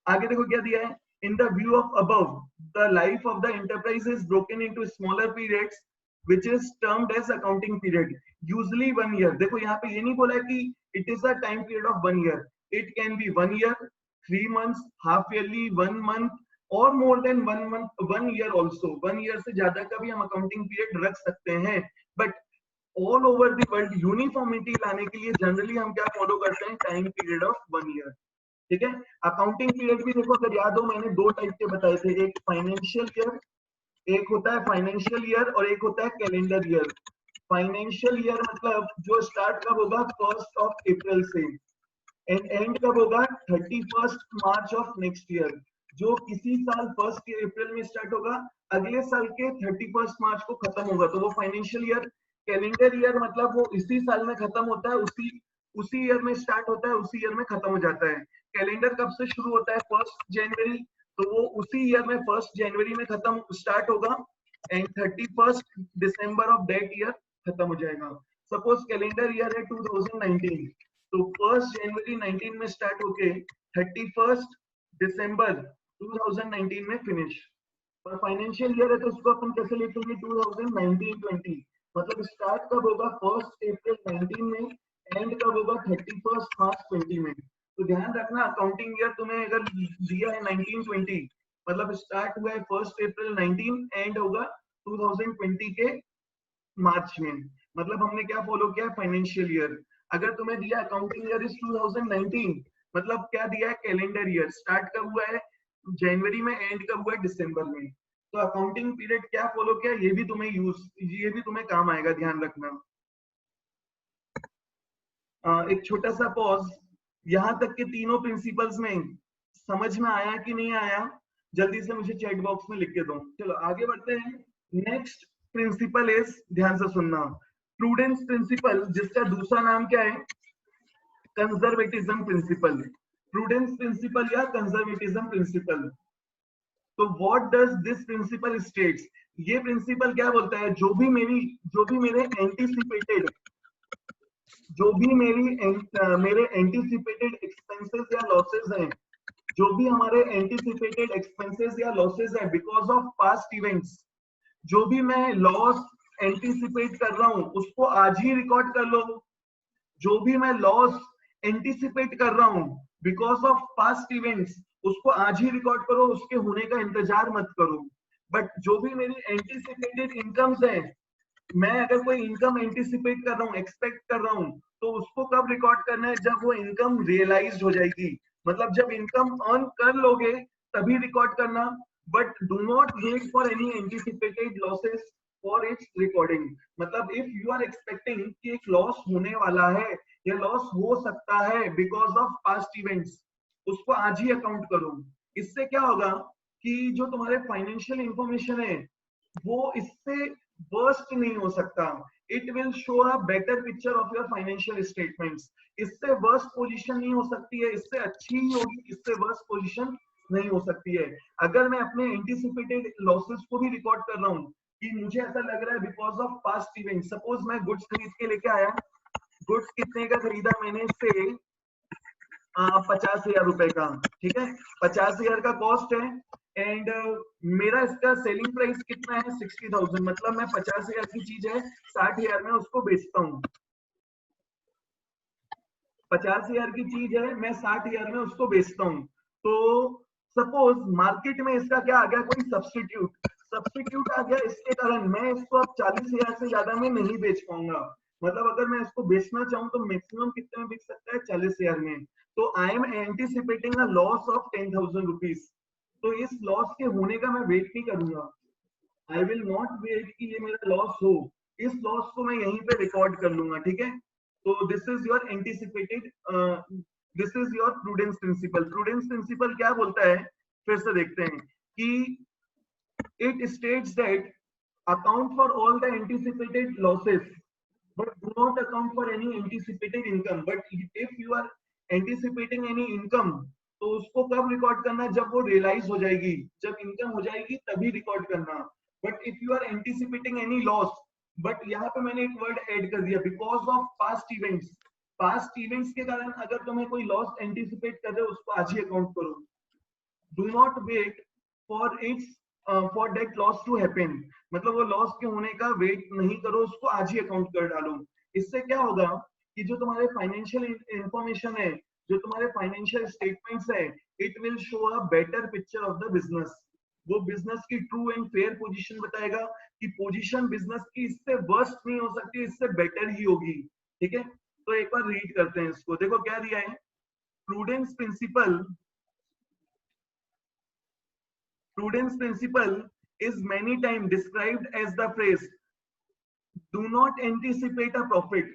आगे देखो क्या दिया है, in the view of above, the life of the enterprise is broken into smaller periods which is termed as accounting period, usually 1 year। देखो यहाँ पे ये नहीं बोला कि it is a time period of 1 year, it can be 1 year, 3 months, half yearly, 1 month or more than 1 month, 1 year also, 1 year से ज्यादा का भी हम accounting period रख सकते हैं। but all over the world uniformity लाने के लिए जनरली हम क्या फॉलो करते हैं, टाइम पीरियड ऑफ 1 ईयर। ठीक है, अकाउंटिंग पीरियड भी देखो अगर याद हो मैंने दो टाइप के बताए थे, एक फाइनेंशियल ईयर, एक होता है फाइनेंशियल ईयर और एक होता है कैलेंडर ईयर। फाइनेंशियल ईयर मतलब जो स्टार्ट कब होगा 1 अप्रैल से एंड एंड कब होगा 31 मार्च ऑफ नेक्स्ट ईयर। जो किसी साल 1 अप्रैल में स्टार्ट होगा अगले साल के 31 मार्च को खत्म होगा, तो वो फाइनेंशियल ईयर। कैलेंडर ईयर मतलब वो इसी साल में खत्म होता है, उसी ईयर में स्टार्ट होता है, उसी ईयर में खत्म हो जाता है। कैलेंडर कब से शुरू होता है 1 जनवरी, तो वो उसी ईयर में 1 जनवरी में खत्म स्टार्ट होगा and 31 December of that year खत्म हो जाएगा। सपोज कैलेंडर ईयर है 2019, तो 1 जनवरी 19 में स्टार्ट होके 31 दिसंबर 2019 में फिनिश। और फाइनेंशियल ईयर है तो उसको अपन कैसे लिखेंगे 2019-20, मतलब स्टार्ट कब होगा 1 अप्रैल 19 में, एंड कब होगा 31 मार्च 20 में। तो ध्यान रखना अकाउंटिंग ईयर तुम्हें अगर दिया है 1920, मतलब स्टार्ट हुआ है 1 अप्रैल 19, एंड होगा 2020 के मार्च में, मतलब हमने क्या फॉलो किया फाइनेंशियल ईयर। अगर तुम्हें दिया अकाउंटिंग ईयर इज 2019, मतलब क्या दिया है कैलेंडर ईयर, स्टार्ट कब हुआ है जनवरी में, एंड कब हुआ है दिसंबर में। तो अकाउंटिंग पीरियड क्या फॉलो किया, ये भी तुम्हें काम आएगा, ध्यान रखना। एक छोटा सा पॉज, यहां तक के तीनों प्रिंसिपल्स में समझ में आया कि नहीं आया, जल्दी से मुझे चैट बॉक्स में लिख के दो। चलो आगे बढ़ते हैं। नेक्स्ट प्रिंसिपल इज, ध्यान से सुनना, प्रूडेंस प्रिंसिपल, जिसका दूसरा नाम क्या है, कंजर्वेटिज्म प्रिंसिपल। प्रूडेंस प्रिंसिपल या कंजर्वेटिज्म प्रिंसिपल। तो what does this principle states, ये प्रिंसिपल क्या बोलता है, जो भी मेरे एंटीसिपेटेड, जो भी मेरे एंटीसिपेटेड एक्सपेंसेस या लॉसेस हैं, जो भी हमारे एंटीसिपेटेड एक्सपेंसेस या लॉसेस है बिकॉज ऑफ पास्ट इवेंट्स, जो भी मैं लॉस एंटीसिपेट कर रहा हूं उसको आज ही रिकॉर्ड कर लो। जो भी मैं लॉस एंटीसिपेट कर रहा हूं बिकॉज ऑफ पास्ट इवेंट्स, उसको आज ही रिकॉर्ड करो, उसके होने का इंतजार मत करो। बट जो भी मेरी एंटीसिपेटेड इनकम्स है, मैं अगर कोई इनकम एंटीसिपेट कर रहा हूँ, एक्सपेक्ट कर रहा हूँ, तो उसको कब रिकॉर्ड करना है, जब वो इनकम रियलाइज हो जाएगी, मतलब जब इनकम अर्न कर लोगे तभी रिकॉर्ड करना। But do not wait for any anticipated losses for its recording. मतलब इफ यू आर एक्सपेक्टिंग कि एक लॉस होने वाला है या लॉस हो सकता है बिकॉज ऑफ पास्ट इवेंट्स, उसको आज ही अकाउंट करो। इससे क्या होगा कि जो तुम्हारे फाइनेंशियल इंफॉर्मेशन है वो इससे वर्स्ट नहीं हो सकता। It will show a better picture of your financial statements. इससे वर्स्ट पोजीशन नहीं हो सकती है, इससे अच्छी ही होगी, इससे वर्स्ट पोजीशन नहीं हो सकती है। अगर मैं अपने एंटीसिपेटेड लॉसेस को भी रिकॉर्ड कर रहा हूँ कि मुझे ऐसा लग रहा है because of past event, suppose मैं गुड्स खरीद के लेके आया, गुड्स कितने का खरीदा मैंने इससे 50,000 रुपए का, ठीक है, 50,000 का कॉस्ट है एंड मेरा इसका सेलिंग प्राइस कितना है 60,000, मतलब मैं 50,000 की चीज है 60,000 में उसको बेचता हूँ। 50,000 की चीज है मैं 60,000 में उसको बेचता हूँ। तो सपोज मार्केट में इसका क्या आ गया, कोई सब्स्टिट्यूट आ गया, इसके कारण मैं इसको अब 40,000 से ज्यादा में नहीं बेच पाऊंगा। मतलब अगर मैं इसको बेचना चाहूँ तो मैक्सिमम कितने में बिक सकता है 40,000 में। तो I am एंटीसिपेटिंग a loss of 10,000 rupees. तो इस लॉस के होने का मैं वेट नहीं करूंगा, आई विल नॉट वेट कि ये मेरा लॉस हो, इस लॉस को मैं यहीं पे रिकॉर्ड कर लूंगा। ठीक है, तो this is your anticipated, this is your prudence principle. Prudence principle क्या बोलता है, फिर से देखते हैं कि it states that account for all the anticipated losses but do not account for any anticipated income। but if you are anticipating any income, तो उसको कब रिकॉर्ड करना, जब वो रियलाइज हो जाएगी, जब इनकम हो जाएगी तभी रिकॉर्ड करना। But if you are anticipating any loss, but यहाँ पे मैंने एक वर्ड ऐड कर दिया because of past events. Past events के कारण अगर तुम्हें कोई लॉस एंटीसिपेट कर रहे हो उसको आज ही अकाउंट करो। Do not wait for its for that loss to happen, मतलब वो लॉस के होने का वेट नहीं करो, उसको आज ही अकाउंट कर डालो। इससे क्या होगा कि जो तुम्हारे फाइनेंशियल इंफॉर्मेशन है, जो तुम्हारे फाइनेंशियल स्टेटमेंट्स है, it will show a better picture of the business. वो बिजनेस की ट्रू एंड फेयर पोजीशन बताएगा कि पोजीशन बिजनेस की इससे वर्स्ट नहीं हो सकती, इससे बेटर ही होगी। ठीक है, तो एक बार रीड करते हैं इसको। देखो क्या दिया है, prudence principle, prudence principle is many times described as the phrase do not anticipate a profit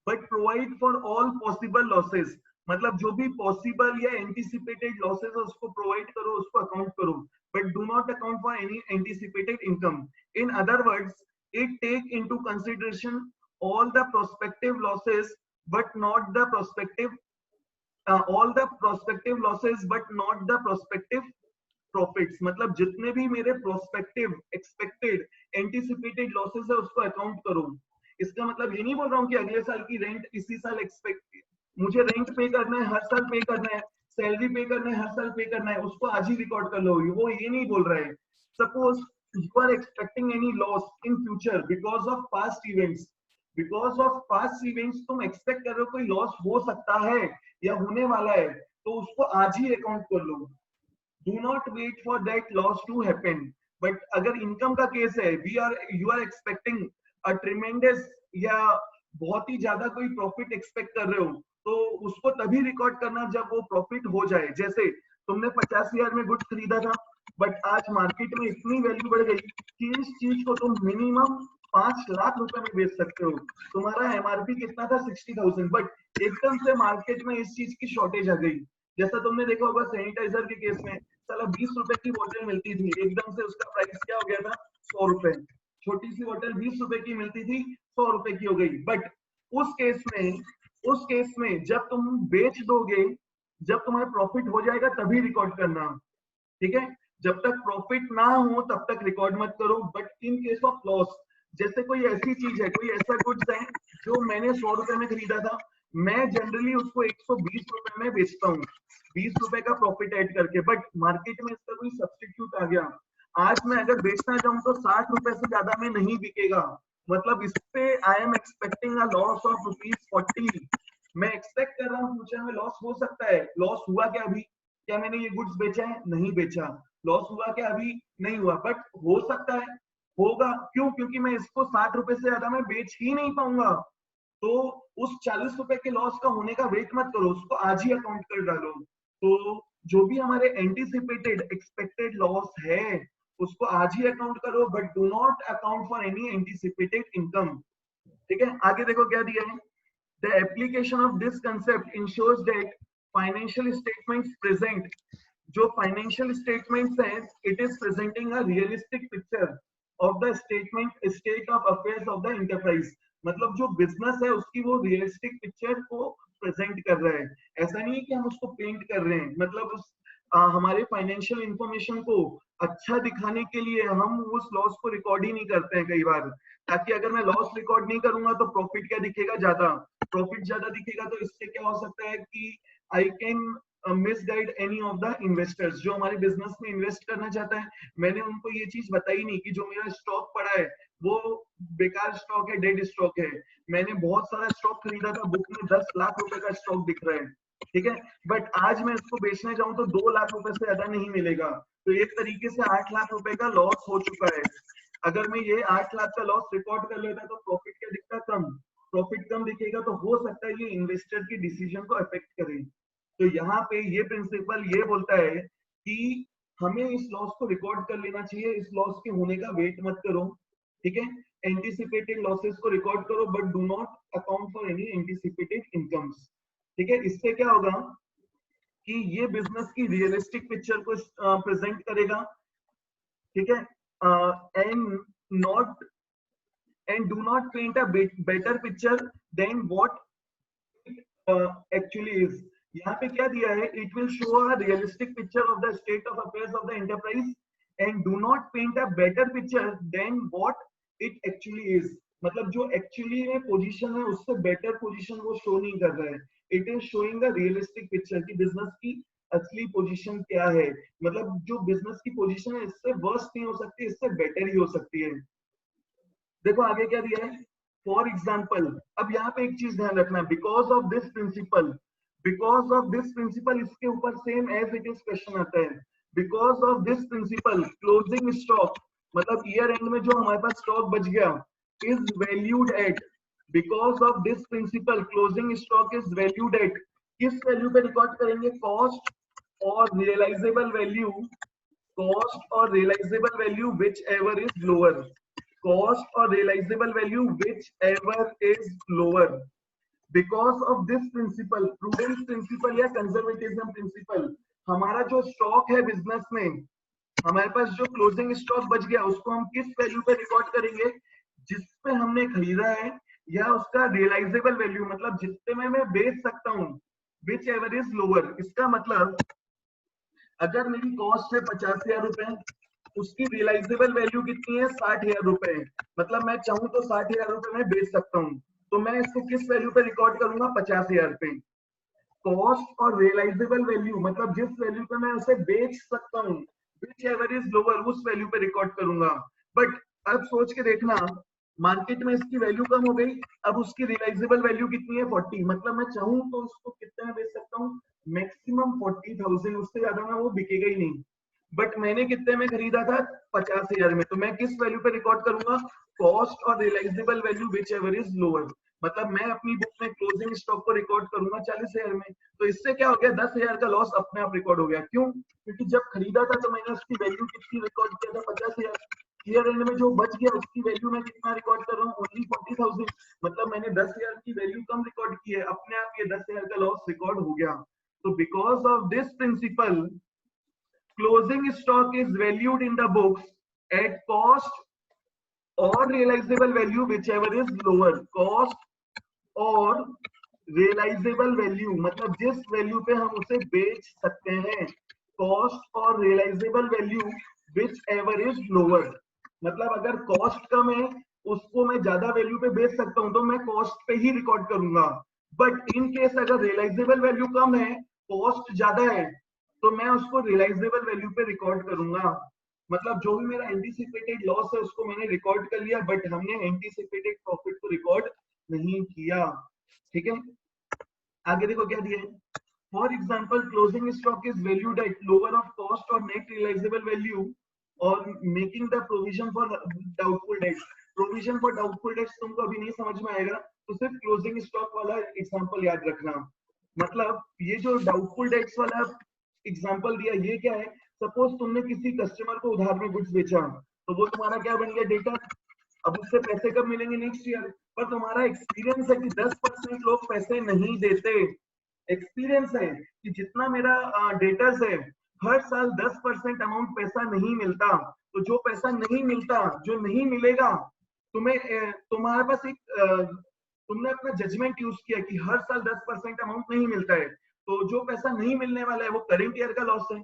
but provide for all possible losses। मतलब जो भी पॉसिबल या एंटिसिपेटेड लॉसेस है उसको प्रोवाइड करो, उसको अकाउंट करो, but do not account for any anticipated income. In other words, it take into consideration all the prospective losses but not the prospective all the prospective losses but not the prospective profits. मतलब जितने भी मेरे prospective, expected, anticipated losses है उसको account करो। इसका मतलब ये नहीं बोल रहा हूँ कि अगले साल की रेंट इसी साल एक्सपेक्ट, मुझे रेंट पे करना है, हर साल पे करना है, सैलरी पे करना है, हर साल पे करना है, उसको आज ही रिकॉर्ड कर लो। वो ये नहीं बोल रहा है। Suppose you are expecting any loss in future because of past events, because of past events तुम एक्सपेक्ट कर रहे हो कोई लॉस हो सकता है या होने वाला है, तो उसको आज ही अकाउंट कर लो। do not wait for that loss to happen। but अगर इनकम का केस है, you are expecting a tremendous या बहुत ही ज्यादा कोई प्रॉफिट एक्सपेक्ट कर रहे हो, तो उसको तभी रिकॉर्ड करना जब वो प्रॉफिट हो जाए। जैसे तुमने 50,000 में गुड्स खरीदा था, बट आज मार्केट में इतनी वैल्यू बढ़ गई कि इस चीज को तुम मिनिमम 5 लाख रुपए में बेच सकते हो। तुम्हारा एमआरपी कितना था, 60,000, बट एकदम से मार्केट में इस चीज की शॉर्टेज आ गई। जैसा तुमने देखा होगा सैनिटाइजर के केस में, साला 20 रुपए की बोतल मिलती थी, एकदम से उसका प्राइस क्या हो गया था, 100 रुपए। छोटी सी बोतल 20 रुपए की मिलती थी, 100 रुपए की हो गई। बट उस केस में जब तुम बेच दोगे, जब तुम्हारा प्रॉफिट हो जाएगा तभी रिकॉर्ड करना। ठीक है, जब तक प्रॉफिट ना हो तब तक रिकॉर्ड मत करो। But in case of loss, जैसे कोई ऐसी चीज है, कोई ऐसा गुड्स है जो मैंने 100 रुपए में खरीदा था, मैं जनरली उसको 120 रुपए में बेचता हूँ, 20 रुपए का प्रॉफिट ऐड करके। बट मार्केट में इसका कोई सब्स्टिट्यूट आ गया, आज मैं अगर बेचना चाहूँ तो 60 रुपए से ज्यादा में नहीं बिकेगा। मतलब इस पे I am expecting a loss of ₹40। मैं एक्सपेक्ट कर रहा हूँ फ्यूचर में लॉस हो सकता है। लॉस हुआ क्या अभी? क्या मैंने ये गुड्स बेचा है? नहीं बेचा। लॉस हुआ क्या अभी? नहीं हुआ। बट हो सकता है, होगा। क्यों? क्योंकि मैं इसको 60 रुपए से ज्यादा में बेच ही नहीं पाऊंगा। तो उस 40 रुपए के लॉस का होने का वेट मत करो, उसको आज ही अकाउंट कर डालो। तो जो भी हमारे एंटिसिपेटेड, एक्सपेक्टेड लॉस है उसको आज ही अकाउंट करो, but do not account for any anticipated income. ठीक है, आगे देखो क्या दिया है। The application of this concept ensures that financial statements present, जो फाइनेंशियल स्टेटमेंट्स हैं, it is presenting a realistic picture of the state of affairs of the enterprise. मतलब जो बिजनेस है उसकी वो रियलिस्टिक पिक्चर को प्रेजेंट कर रहा है। ऐसा नहीं है कि हम उसको पेंट कर रहे हैं। मतलब हमारे फाइनेंशियल इंफॉर्मेशन को अच्छा दिखाने के लिए हम उस लॉस को रिकॉर्ड ही नहीं करते हैं कई बार, ताकि अगर मैं लॉस रिकॉर्ड नहीं करूंगा तो प्रॉफिट क्या दिखेगा, ज्यादा। प्रॉफिट ज्यादा दिखेगा तो इससे क्या हो सकता है कि I can misguide any of the investors जो हमारे बिजनेस में इन्वेस्ट करना चाहता है। मैंने उनको ये चीज बताई नहीं कि जो मेरा स्टॉक पड़ा है वो बेकार स्टॉक है, डेड स्टॉक है। मैंने बहुत सारा स्टॉक खरीदा था, बुक में 10 लाख रुपए का स्टॉक दिख रहा है। ठीक है, बट आज मैं इसको बेचना चाहूँ तो 2 लाख रुपए से ज्यादा नहीं मिलेगा। तो एक तरीके से 8 लाख रुपए का लॉस हो चुका है। अगर मैं ये 8 लाख का लॉस रिकॉर्ड कर लेता तो प्रॉफिट क्या दिखता, कम। प्रॉफिट कम दिखेगा तो हो सकता है ये इन्वेस्टर की डिसीजन को अफेक्ट करे। तो यहाँ पे ये प्रिंसिपल ये बोलता है कि हमें इस लॉस को रिकॉर्ड कर लेना चाहिए, इस लॉस के होने का वेट मत करो। ठीक है, एंटिसिपेटेड लॉसेस को रिकॉर्ड करो, but do not account for any anticipated incomes. ठीक है, इससे क्या होगा कि ये बिजनेस की रियलिस्टिक पिक्चर को प्रेजेंट करेगा। ठीक है, and not and do not paint a better picture than what actually is। यहाँ पे क्या दिया है, it will show a realistic picture of the state of affairs of the enterprise and do not paint a better picture than what it actually is। मतलब जो actually में position है उससे बेटर पोजीशन वो शो नहीं कर रहा है। It is showing a realistic picture कि बिजनेस की असली पोजीशन क्या है। मतलब जो बिजनेस की पोजीशन है इससे वर्स्ट नहीं हो सकती, इससे बेटर ही हो सकती है। देखो आगे क्या दिया है, फॉर एग्जाम्पल। अब यहाँ पे एक चीज ध्यान रखना, because of this principle, because of this principle, इसके ऊपर same as it is question आता है। Because of this principle closing stock, मतलब ईयर एंड में जो हमारे पास स्टॉक बच गया, is valued at, because of this principle closing stock is valued at, किस वैल्यू पे रिकॉर्ड करेंगे? कॉस्ट और रियलाइजेबल वैल्यू, कॉस्ट और realisable value whichever is lower, cost और realisable value whichever is lower. Because of this principle, prudence principle या conservatism principle, हमारा जो stock है बिजनेस में, हमारे पास जो क्लोजिंग स्टॉक बच गया उसको हम किस वैल्यू पे रिकॉर्ड करेंगे? जिस पे हमने खरीदा है, या उसका रियलाइजेबल वैल्यू, मतलब जितने में मैं बेच सकता हूँ, विच एवर इज लोअर। इसका मतलब अगर मेरी कॉस्ट है 50,000 रुपए, उसकी रियलाइजेबल वैल्यू कितनी है? 60,000 रुपए, मतलब मैं चाहूं तो 60,000 रुपए में बेच सकता हूँ, तो मैं इसको किस वैल्यू पे रिकॉर्ड करूंगा? 50,000 पे। कॉस्ट और रियलाइजेबल वैल्यू, मतलब जिस वैल्यू पे मैं उसे बेच सकता हूँ, विच एवर इज लोअर, उस वैल्यू पे रिकॉर्ड करूंगा। बट अब सोच के देखना, मार्केट में इसकी वैल्यू कम हो गई, अब उसकी रियलाइजेबल वैल्यू कितनी है? 40, मतलब मैं चाहूं तो उसको कितने में बेच सकता हूँ? मैक्सिमम 40,000, उससे ज्यादा में वो बिकेगा ही नहीं। बट मैंने कितने में खरीदा था? 50,000 में, तो मैं किस वैल्यू पे रिकॉर्ड करूंगा? कॉस्ट और realisable value whichever is lower, मतलब मैं अपनी बुक में क्लोजिंग स्टॉक को रिकॉर्ड करूंगा 40,000 में। तो इससे क्या हो गया? 10,000 का लॉस अपने आप रिकॉर्ड हो गया। क्यों? क्योंकि जब खरीदा था तो मैंने उसकी वैल्यू कितनी रिकॉर्ड किया था? 50,000। ईयर एंड में जो बच गया उसकी वैल्यू में कितना रिकॉर्ड कर रहा हूँ? ओनली 40,000, मतलब मैंने 10,000 की वैल्यू कम रिकॉर्ड की है, अपने आप ये 10,000 का लॉस रिकॉर्ड हो गया। तो because of this principal closing stock is valued in the books at cost or realizable value whichever is lower, cost और रियलाइजेबल वैल्यू, मतलब जिस वैल्यू पे हम उसे बेच सकते हैं, कॉस्ट और realisable value whichever is lower, मतलब अगर कॉस्ट कम है उसको मैं ज्यादा वैल्यू पे बेच सकता हूं तो मैं कॉस्ट पे ही रिकॉर्ड करूंगा। बट इन केस अगर रियलाइजेबल वैल्यू कम है, कॉस्ट ज्यादा है, तो मैं उसको रियलाइजेबल वैल्यू पे रिकॉर्ड करूंगा। मतलब जो भी मेरा एंटीसिपेटेड लॉस है उसको मैंने रिकॉर्ड कर लिया, बट हमने एंटीसिपेटेड प्रॉफिट को रिकॉर्ड नहीं किया। ठीक है, आगे देखो क्या दिया है। For example closing stock is valued at lower of cost और नेट रियलाइजेबल वैल्यू और making the provision for doubtful debts. Provision for doubtful debts तुमको अभी नहीं समझ में आएगा, तो सिर्फ क्लोजिंग स्टॉक वाला एग्जांपल याद रखना। मतलब ये जो डाउटफुल डेट्स वाला एग्जांपल दिया, ये क्या है? सपोज तुमने किसी कस्टमर को उधार में गुड्स बेचा, तो वो तुम्हारा क्या बन गया? डेटा। अब उससे पैसे कब मिलेंगे? Next year. पर तुम्हारा एक्सपीरियंस है कि 10% लोग पैसे नहीं देते। एक्सपीरियंस है कि जितना मेरा डेटर्स है, हर साल 10% अमाउंट पैसा नहीं मिलता। तो जो पैसा नहीं मिलता, जो नहीं मिलेगा, तुम्हारे पास एक तुमने अपना जजमेंट यूज किया कि हर साल 10% अमाउंट नहीं मिलता है, तो जो पैसा नहीं मिलने वाला है वो करंट ईयर का लॉस है।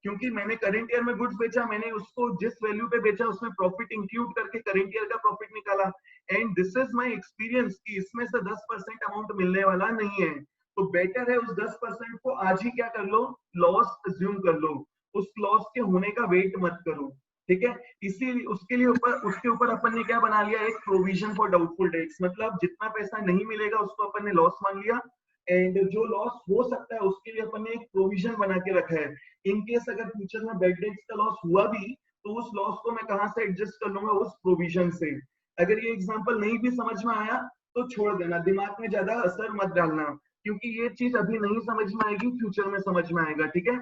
क्योंकि मैंने करंट ईयर में गुड्स बेचा, मैंने उसको जिस वैल्यू पे बेचा उसमें प्रॉफिट इंक्लूड करके करंट ईयर का प्रॉफिट निकाला। And this is my experience कि इसमें से 10% अमाउंट मिलने वाला नहीं है। तो बेटर है उस 10% को आज ही क्या कर लो? लॉस अज्यूम कर लो, उस लॉस के होने का वेट मत करो। ठीक है, इसी उसके लिए उसके ऊपर अपन ने क्या बना लिया? एक प्रोविजन फॉर डाउटफुल डेट्स, मतलब जितना पैसा नहीं मिलेगा उसको अपन ने लॉस मान लिया, एंड जो लॉस हो सकता है उसके लिए अपन ने एक प्रोविजन बना के रखा है। इन केस अगर फ्यूचर में बैड डेट्स का लॉस हुआ भी, तो उस लॉस को मैं कहां से एडजस्ट कर लूंगा? उस प्रोविजन से। अगर ये एग्जांपल नहीं भी समझ में आया तो छोड़ देना, दिमाग में ज्यादा असर मत डालना, क्योंकि ये चीज अभी नहीं समझ में आएगी, फ्यूचर में समझ में आएगा। ठीक है,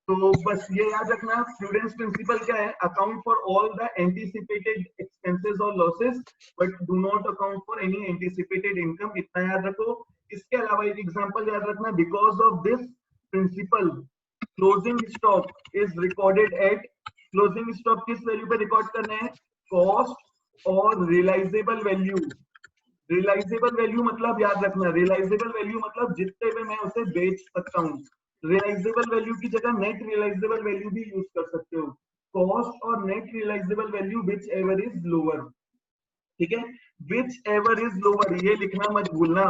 तो बस ये याद रखना, प्रूडेंस प्रिंसिपल क्या है? Account for all the anticipated expenses और losses but do not account for any anticipated income, इतना याद रखो। इसके अलावा एक एग्जांपल याद रखना, because of this principle closing stock is recorded at, closing stock किस वैल्यू पे रिकॉर्ड करना है? कॉस्ट और रियलाइजेबल वैल्यू। रियलाइजेबल वैल्यू मतलब याद रखना, रियलाइजेबल वैल्यू मतलब जितने में मैं उसे बेच सकता हूँ। रियलाइजेबल वैल्यू की जगह नेट रियलाइजेबल वैल्यू भी यूज कर सकते हो। कॉस्ट और net realisable value whichever is lower. ठीक है, विच एवर इज लोअर ये लिखना मत भूलना।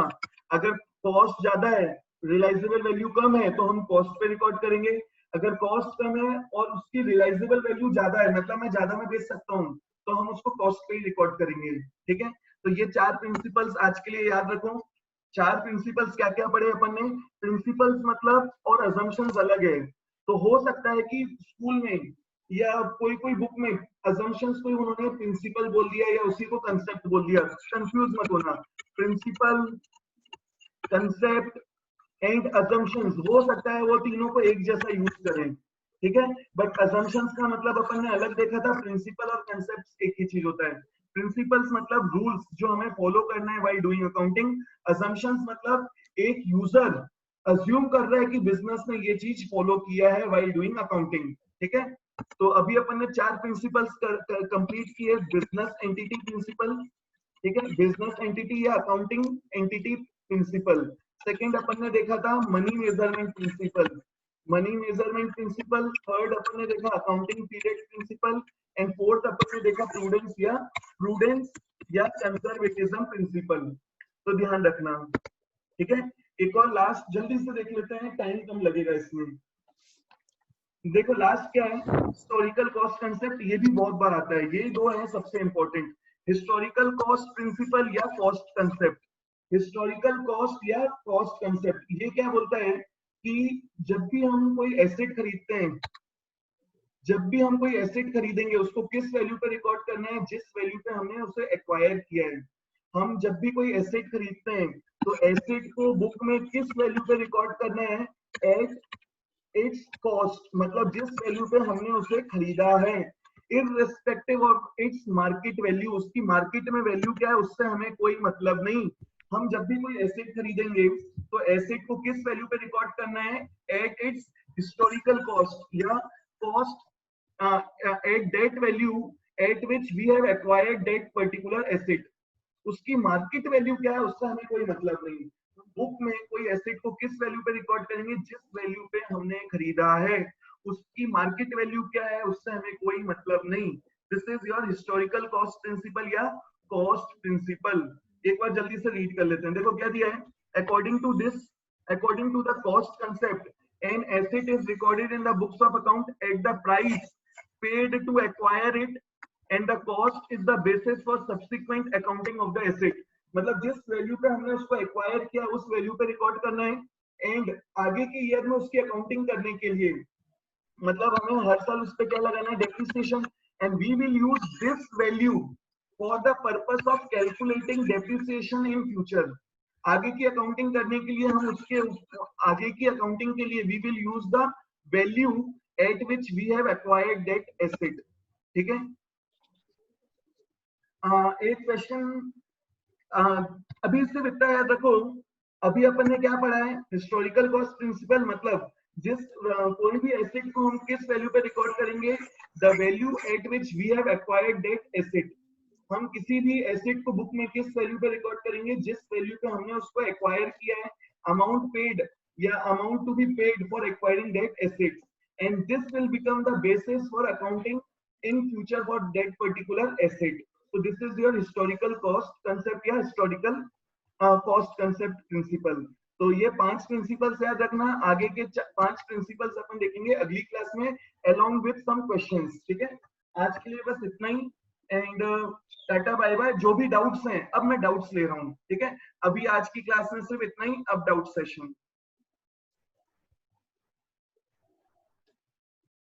अगर कॉस्ट ज्यादा है, रियलाइजेबल वैल्यू कम है, तो हम कॉस्ट पे रिकॉर्ड करेंगे। अगर कॉस्ट कम है और उसकी रियलाइजेबल वैल्यू ज्यादा है, मतलब मैं ज्यादा में बेच सकता हूँ, तो हम उसको कॉस्ट पे ही रिकॉर्ड करेंगे। ठीक है, तो ये चार प्रिंसिपल्स आज के लिए याद रखो। चार प्रिंसिपल्स क्या क्या पढ़े अपन ने? प्रिंसिपल्स मतलब और अजम्पशंस अलग है। तो हो सकता है कि स्कूल में या कोई कोई बुक में assumptions को उन्होंने प्रिंसिपल बोल दिया या उसी को कंसेप्ट बोल दिया, कंफ्यूज मत होना, प्रिंसिपल, कंसेप्ट एंड assumptions हो सकता है वो तीनों को एक जैसा यूज करें, ठीक है, बट assumptions का मतलब अपन ने अलग देखा था, प्रिंसिपल और कंसेप्ट एक ही चीज होता है। प्रिंसिपल्स मतलब रूल्स जो हमें फॉलो करना है व्हाइल डूइंग अकाउंटिंग, assumptions मतलब एक यूजर अज्यूम कर रहा है कि बिजनेस ने ये चीज फॉलो किया है व्हाइल डूइंग अकाउंटिंग, ठीक है। तो अभी अपन ने 4 प्रिंसिपल्स कंप्लीट किए, बिजनेस एंटिटी प्रिंसिपल, ठीक है, बिजनेस एंटिटी या अकाउंटिंग एंटिटी प्रिंसिपल। सेकंड अपन ने देखा था money measurement principle, money measurement principle. Third अपन ने देखा accounting period principle and fourth अपन ने देखा प्रूडेंस या कंजर्वेटिज्म प्रिंसिपल। तो ध्यान रखना, ठीक है। एक और लास्ट जल्दी से देख लेते हैं, टाइम कम लगेगा इसमें। देखो लास्ट क्या है, हिस्टोरिकल कॉस्ट कंसेप्ट, ये भी बहुत बार आता है, ये दो है सबसे इंपॉर्टेंट, हिस्टोरिकल कॉस्ट प्रिंसिपल या कॉस्ट कंसेप्ट। हिस्टोरिकल कॉस्ट या कॉस्ट कंसेप्ट ये क्या बोलता है कि जब भी हम कोई एसेट खरीदते हैं, जब भी हम कोई एसेट खरीदेंगे उसको किस वैल्यू पे रिकॉर्ड करना है, जिस वैल्यू पे हमने उसे एक्वायर किया है। हम जब भी कोई एसेट खरीदते हैं तो एसेट को बुक में किस वैल्यू पे रिकॉर्ड करना है, एट इट्स कॉस्ट, मतलब जिस वैल्यू पे हमने उसे खरीदा है, irrespective of its market value, उसकी मार्केट में वैल्यू क्या है उससे हमें कोई मतलब नहीं। हम जब भी कोई एसेट खरीदेंगे तो एसेट को किस वैल्यू पे रिकॉर्ड करना है, एट इट्स हिस्टोरिकल कॉस्ट या cost at that value at which we have acquired that particular asset. उसकी मार्केट वैल्यू क्या है उससे हमें कोई मतलब नहीं। बुक में कोई एसेट को किस वैल्यू पे रिकॉर्ड करेंगे, जिस वैल्यू पे हमने खरीदा है, उसकी मार्केट वैल्यू क्या है उससे हमें कोई मतलब नहीं। This is your historical cost principle या कॉस्ट प्रिंसिपल। एक बार जल्दी से रीड कर लेते हैं, देखो क्या दिया है, according to this, according to the cost concept, an asset is recorded in the books of account at the price paid to acquire it and the cost is the basis for subsequent accounting of the asset। मतलब जिस value पे हमने उसको acquire किया उस value पे record करना है एंड आगे के ईयर में उसकी अकाउंटिंग करने के लिए मतलब हमें हर साल उस पे क्या लगाना है, depreciation, and we will use this value for the purpose of calculating depreciation in future. आगे की अकाउंटिंग करने के लिए हम उसके आगे की अकाउंटिंग के लिए we will use the value at which we have acquired that asset, ठीक है। एक क्वेश्चन अभी इससे इतना याद रखो, अभी अपन ने क्या पढ़ा है, हिस्टोरिकल कॉस्ट प्रिंसिपल मतलब जिस कोई भी एसेट को हम किस वैल्यू पे रिकॉर्ड करेंगे, the value at which we have acquired that asset. हम किसी भी एसेट को बुक में किस वैल्यू पे रिकॉर्ड करेंगे, जिस वैल्यू पे हमने उसको एक्वायर किया है, अमाउंट पेड या amount to be paid for acquiring that asset, and this will become the basis for accounting in future for that particular asset। So this is your historical cost concept या historical cost concept principle। तो ये 5 principles याद रखना, आगे के 5 principles अपन देखेंगे अगली class में along with some questions, ठीक है। आज के लिए बस इतना ही एंड टाटा बाय बाय। जो भी डाउट्स हैं अब मैं डाउट्स ले रहा हूँ, ठीक है, अभी आज की क्लास में सिर्फ इतना ही, अब डाउट सेशन।